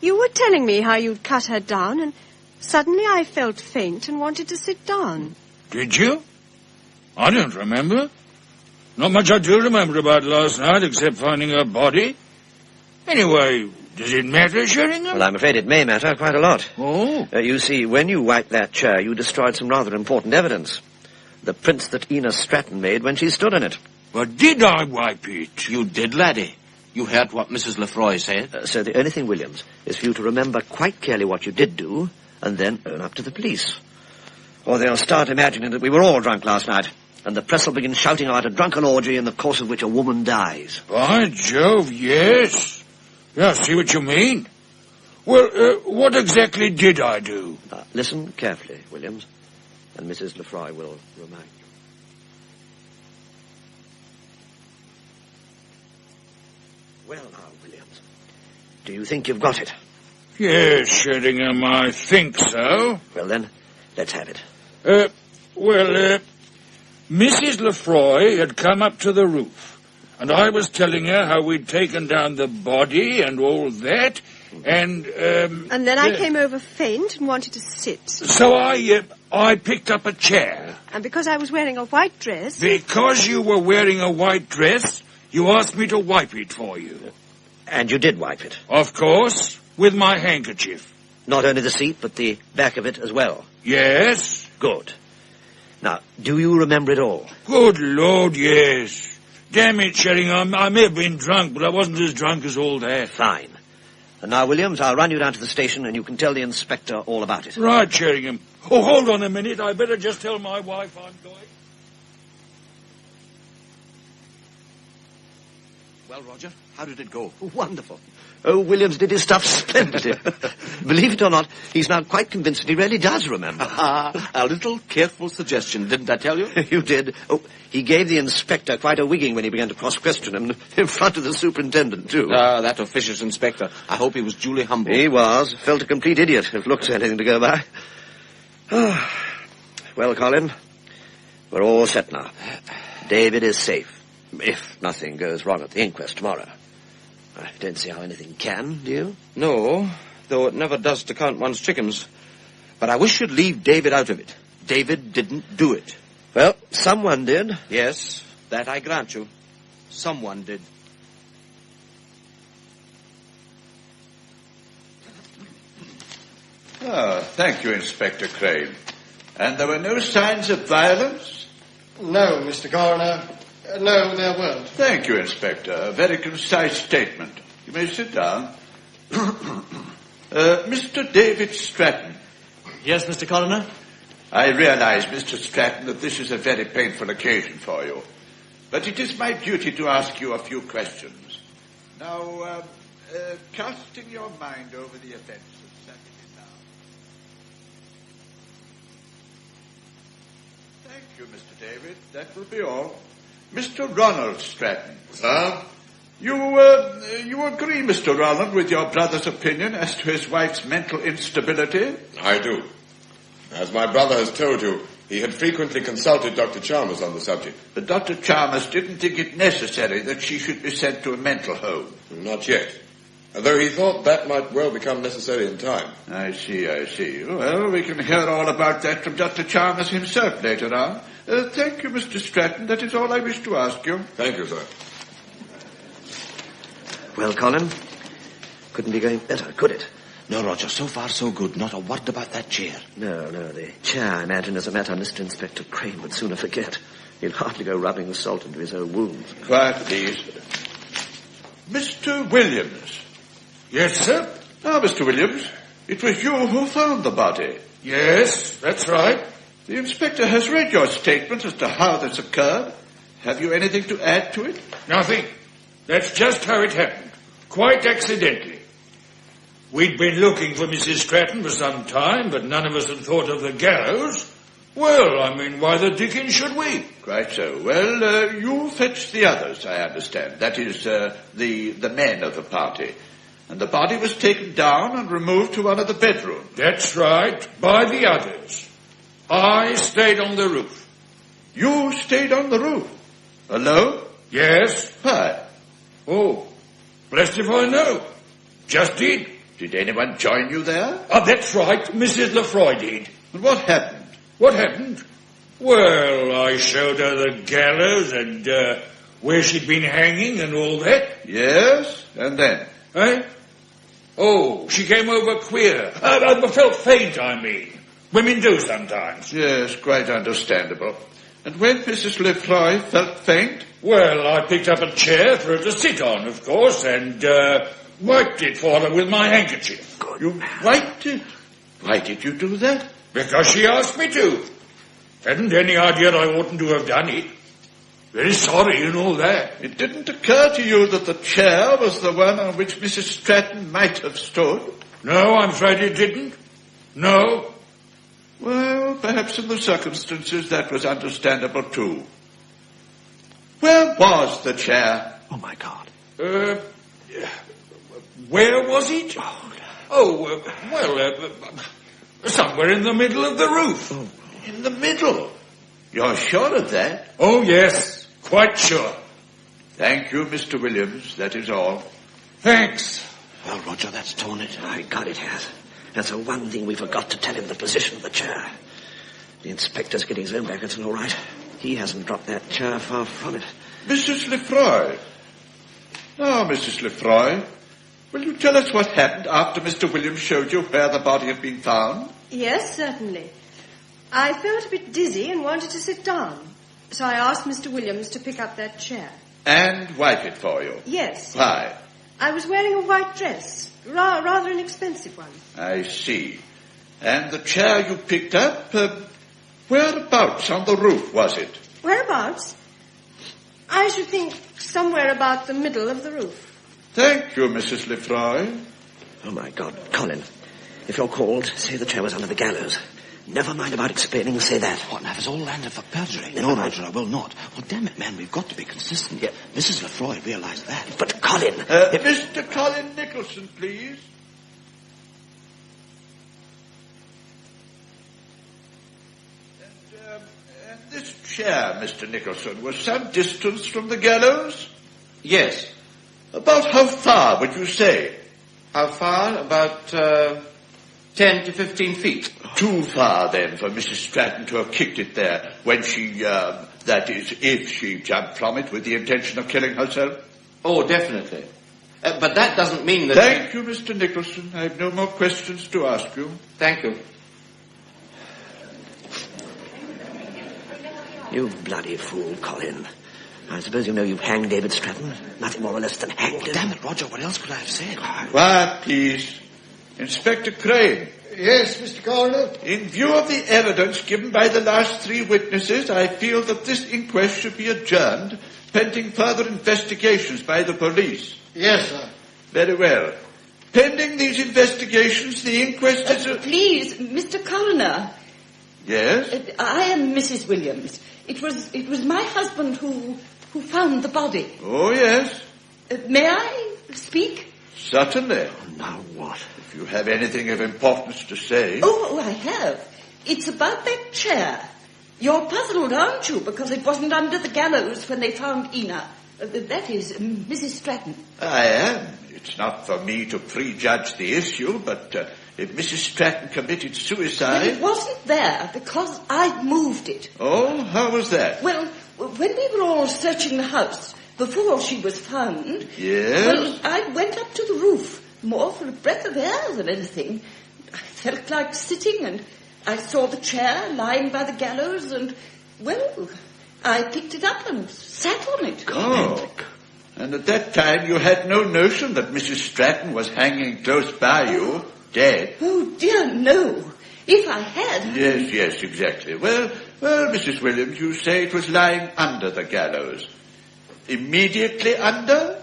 You were telling me how you'd cut her down, and suddenly I felt faint and wanted to sit down. Did you? I don't remember. Not much I do remember about last night, except finding her body. Anyway, does it matter, Sheringham? Well, I'm afraid it may matter quite a lot. Oh? You see, when you wiped that chair, you destroyed some rather important evidence. The prints that Ina Stratton made when she stood in it. But did I wipe it? You did, laddie. You heard what Mrs. Lefroy said. So the only thing, Williams, is for you to remember quite clearly what you did do, and then own up to the police. Or they'll start imagining that we were all drunk last night, and the press will begin shouting about a drunken orgy in the course of which a woman dies. By Jove, yes. Yeah, I see what you mean. Well, what exactly did I do? Listen carefully, Williams, and Mrs. Lefroy will remind you. Well, now, Williams, do you think you've got it? Yes, Sheringham, I think so. Well, then, let's have it. Mrs. Lefroy had come up to the roof, and I was telling her how we'd taken down the body and all that, and then I came over faint and wanted to sit. So I picked up a chair. And because I was wearing a white dress... Because you were wearing a white dress, you asked me to wipe it for you. And you did wipe it? Of course, with my handkerchief. Not only the seat, but the back of it as well? Yes. Good. Now, do you remember it all? Good Lord, yes. Damn it, Sheringham, I may have been drunk, but I wasn't as drunk as all that. Fine. And now, Williams, I'll run you down to the station and you can tell the inspector all about it. Right, Sheringham. Oh, hold on a minute. I better just tell my wife I'm going. Well, Roger, how did it go? Wonderful. Oh, Williams did his stuff splendidly. Believe it or not, he's now quite convinced that he really does remember. A little careful suggestion, didn't I tell you? You did. Oh, he gave the inspector quite a wigging when he began to cross-question him in front of the superintendent, too. That officious inspector. I hope he was duly humble. He was. Felt a complete idiot, if looks are anything to go by. Well, Colin, we're all set now. David is safe, if nothing goes wrong at the inquest tomorrow. I don't see how anything can, do you? No, though it never does to count one's chickens. But I wish you'd leave David out of it. David didn't do it. Well, someone did. Yes, that I grant you. Someone did. Oh, thank you, Inspector Crane. And there were no signs of violence? No, Mr. Coroner. No, there weren't. Thank you, Inspector. A very concise statement. You may sit down. Mr. David Stratton. Yes, Mr. Coroner? I realize, Mr. Stratton, that this is a very painful occasion for you. But it is my duty to ask you a few questions. Now, casting your mind over the events of Saturday night. Thank you, Mr. David. That will be all. Mr. Ronald Stratton. Sir? You agree, Mr. Ronald, with your brother's opinion as to his wife's mental instability? I do. As my brother has told you, he had frequently consulted Dr. Chalmers on the subject. But Dr. Chalmers didn't think it necessary that she should be sent to a mental home. Not yet. Although he thought that might well become necessary in time. I see. Well, we can hear all about that from Dr. Chalmers himself later on. Thank you, Mr. Stratton. That is all I wish to ask you. Thank you, sir. Well, Colin, couldn't be going better, could it? No, Roger, so far so good. Not a word about that chair. No, the chair, I imagine, is a matter Mr. Inspector Crane would sooner forget. He'd hardly go rubbing the salt into his own wounds. Quiet, please. Mr. Williams. Yes, sir? Now, Mr. Williams, it was you who found the body. Yes, that's right. The inspector has read your statement as to how this occurred. Have you anything to add to it? Nothing. That's just how it happened. Quite accidentally. We'd been looking for Mrs. Stratton for some time, but none of us had thought of the gallows. Well, I mean, why the dickens should we? Quite so. Well, you fetched the others, I understand. That is, the men of the party. And the body was taken down and removed to one of the bedrooms. That's right, by the others. I stayed on the roof. You stayed on the roof? Alone? Yes. Why? Oh, blessed if I know. Just did. Did anyone join you there? Oh, that's right, Mrs. Lefroy did. And what happened? What happened? Well, I showed her the gallows and where she'd been hanging and all that. Yes, and then? Eh? Oh, she came over queer. I felt faint, I mean. Women do sometimes. Yes, quite understandable. And when Mrs. Lefroy felt faint? Well, I picked up a chair for her to sit on, of course, and wiped it for her with my handkerchief. You wiped it? Why did you do that? Because she asked me to. Hadn't any idea I oughtn't to have done it. Very sorry and all that. It didn't occur to you that the chair was the one on which Mrs. Stratton might have stood? No, I'm afraid it didn't. No. Well, perhaps in the circumstances that was understandable too. Where was the chair? Oh, my God. Where was it? Somewhere in the middle of the roof. Oh. In the middle? You're sure of that? Oh, yes, quite sure. Thank you, Mr. Williams, that is all. Thanks. Well, Roger, that's torn it. My God, it has. That's the one thing we forgot to tell him, the position of the chair. The inspector's getting his own back, it's all right. He hasn't dropped that chair far from it. Mrs. Lefroy. Now, Mrs. Lefroy, will you tell us what happened after Mr. Williams showed you where the body had been found? Yes, certainly. I felt a bit dizzy and wanted to sit down. So I asked Mr. Williams to pick up that chair. And wipe it for you? Yes. Why? I was wearing a white dress. Rather an expensive one. I see. And the chair you picked up, whereabouts on the roof was it? Whereabouts? I should think somewhere about the middle of the roof. Thank you, Mrs. Lefroy. Oh, my God. Colin, if you're called, say the chair was under the gallows. Never mind about explaining, say that. What, now, it's all landed for perjury? No, Roger, I will not. Well, damn it, man, we've got to be consistent. Yeah. Mrs. Lefroy realized that. But, Colin... Mr. Colin Nicholson, please. And this chair, Mr. Nicholson, was some distance from the gallows? Yes. About how far, would you say? How far? About 10 to 15 feet. Too far, then, for Mrs. Stratton to have kicked it there when she, that is, if she jumped from it with the intention of killing herself? Oh, definitely. But that doesn't mean that... Thank you, Mr. Nicholson. I have no more questions to ask you. Thank you. You bloody fool, Colin. I suppose you know you've hanged David Stratton. Nothing more or less than hanged him. Damn it, Roger, what else could I have said? Quiet, please. Inspector Crane. Yes, Mr. Coroner? In view of the evidence given by the last three witnesses, I feel that this inquest should be adjourned, pending further investigations by the police. Yes, sir. Very well. Pending these investigations, the inquest is... Please, Mr. Coroner. Yes? I am Mrs. Williams. It was my husband who found the body. Oh, yes. May I speak? Certainly. Now what? If you have anything of importance to say... Oh, I have. It's about that chair. You're puzzled, aren't you, because it wasn't under the gallows when they found Ina. That is, Mrs. Stratton. I am. It's not for me to prejudge the issue, but if Mrs. Stratton committed suicide... But it wasn't there, because I'd moved it. Oh, how was that? Well, when we were all searching the house, before she was found... Yes? Well, I went up to the roof, more for a breath of air than anything. I felt like sitting, and I saw the chair lying by the gallows, and, well, I picked it up and sat on it. Oh. And at that time you had no notion that Mrs. Stratton was hanging close by you, dead? Oh, dear, no. If I had... Yes, exactly. Well, Mrs. Williams, you say it was lying under the gallows. Immediately under?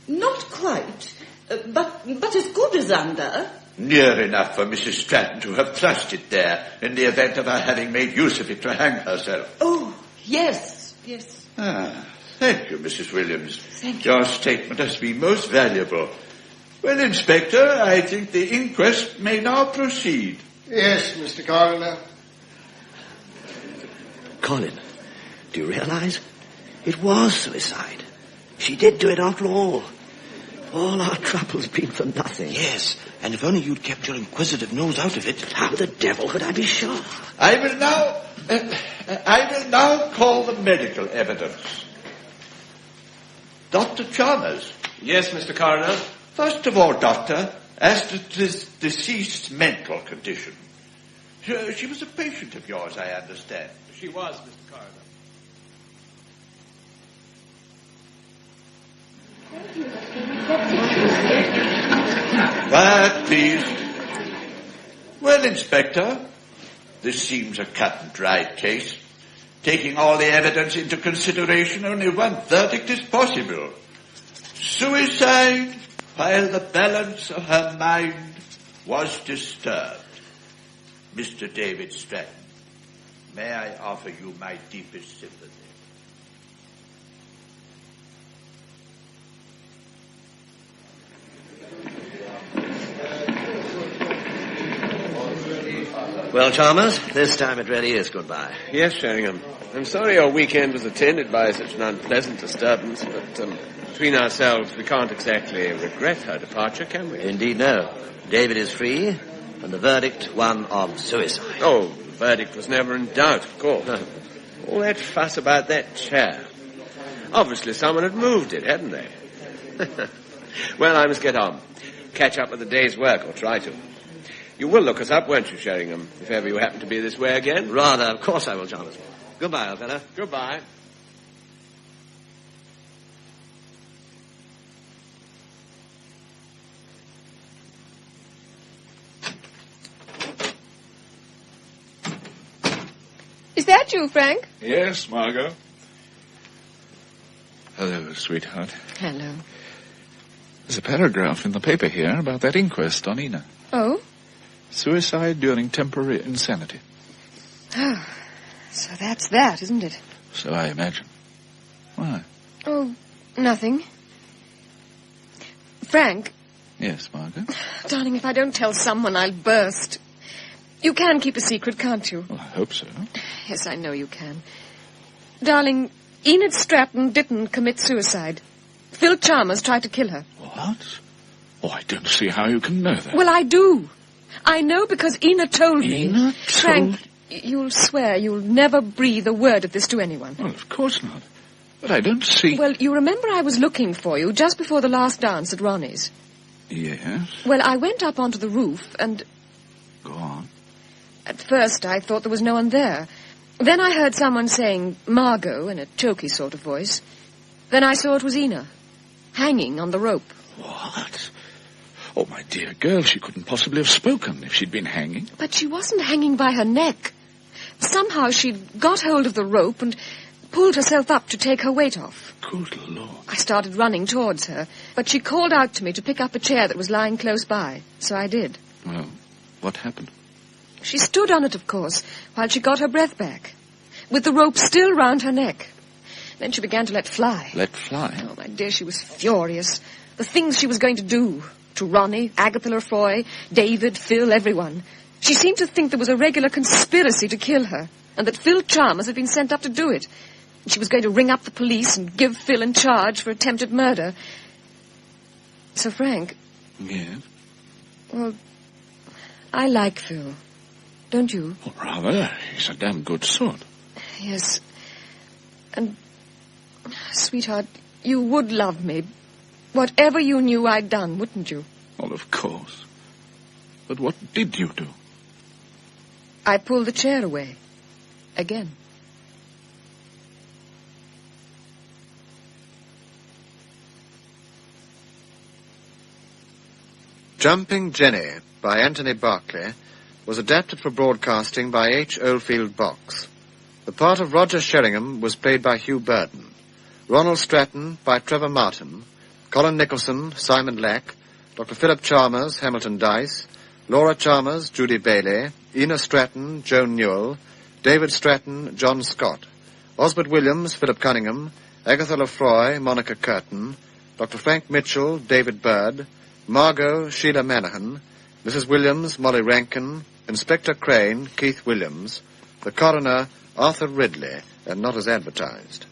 Not quite, but as good as under. Near enough for Mrs. Stratton to have thrust it there in the event of her having made use of it to hang herself. Oh, yes. Ah, thank you, Mrs. Williams. Thank you. Your statement has been most valuable. Well, Inspector, I think the inquest may now proceed. Yes, Mr. Coroner. Colin, do you realize? It was suicide. She did do it after all. All our trouble's been for nothing. Yes, and if only you'd kept your inquisitive nose out of it. How the devil could I be sure? I will now call the medical evidence. Dr. Chalmers. Yes, Mr. Coroner. First of all, Doctor, as to this deceased's mental condition. She was a patient of yours, I understand. She was, Mr. Corridor. Quiet, please. Well, Inspector, this seems a cut-and-dried case. Taking all the evidence into consideration, only one verdict is possible. Suicide while the balance of her mind was disturbed. Mr. David Stratton, may I offer you my deepest sympathy? Well, Chalmers, this time it really is goodbye. Yes, Sheringham. I'm sorry your weekend was attended by such an unpleasant disturbance, but between ourselves, we can't exactly regret her departure, can we? Indeed, no. David is free, and the verdict one of suicide. Oh, the verdict was never in doubt, of course. No. All that fuss about that chair. Obviously someone had moved it, hadn't they? Well, I must get on. Catch up with the day's work, or try to. You will look us up, won't you, Sheringham, if ever you happen to be this way again? Rather, of course I will, Chalmers. Goodbye, old fellow. Goodbye. Is that you, Frank? Yes, Margot. Hello, sweetheart. Hello. There's a paragraph in the paper here about that inquest on Ina. Oh? Suicide during temporary insanity. Oh, so that's that, isn't it? So I imagine. Why? Oh, nothing. Frank. Yes, Margaret? Darling, if I don't tell someone, I'll burst. You can keep a secret, can't you? Well, I hope so. Yes, I know you can. Darling, Enid Stratton didn't commit suicide. Phil Chalmers tried to kill her. What? Oh, I don't see how you can know that. Well, I do. I know because Ina told me. Ina told... Frank, you'll swear you'll never breathe a word of this to anyone. Well, of course not. But I don't see... Well, you remember I was looking for you just before the last dance at Ronnie's? Yes. Well, I went up onto the roof and... Go on. At first I thought there was no one there. Then I heard someone saying Margot in a choky sort of voice. Then I saw it was Ina, hanging on the rope. What? Oh, my dear girl, she couldn't possibly have spoken if she'd been hanging. But she wasn't hanging by her neck. Somehow she'd got hold of the rope and pulled herself up to take her weight off. Good Lord. I started running towards her, but she called out to me to pick up a chair that was lying close by, so I did. Well, what happened? She stood on it, of course, while she got her breath back, with the rope still round her neck. Then she began to let fly. Let fly? Oh, my dear, she was furious. The things she was going to do to Ronnie, Agatha Lefroy, David, Phil, everyone. She seemed to think there was a regular conspiracy to kill her, and that Phil Chalmers had been sent up to do it. She was going to ring up the police and give Phil in charge for attempted murder. So, Frank... Yes? Well, I like Phil. Don't you? Well, rather. He's a damn good sort. Yes. And, sweetheart, you would love me. Whatever you knew I'd done, wouldn't you? Well, of course. But what did you do? I pulled the chair away. Again. Jumping Jenny by Anthony Berkeley was adapted for broadcasting by H. Oldfield Box. The part of Roger Sheringham was played by Hugh Burden. Ronald Stratton by Trevor Martin. Colin Nicholson, Simon Lack. Dr. Philip Chalmers, Hamilton Dice. Laura Chalmers, Judy Bailey. Ina Stratton, Joan Newell. David Stratton, John Scott. Osbert Williams, Philip Cunningham. Agatha Lefroy, Monica Curtin. Dr. Frank Mitchell, David Bird. Margot, Sheila Manahan. Mrs. Williams, Molly Rankin. Inspector Crane, Keith Williams. The coroner, Arthur Ridley, and not as advertised.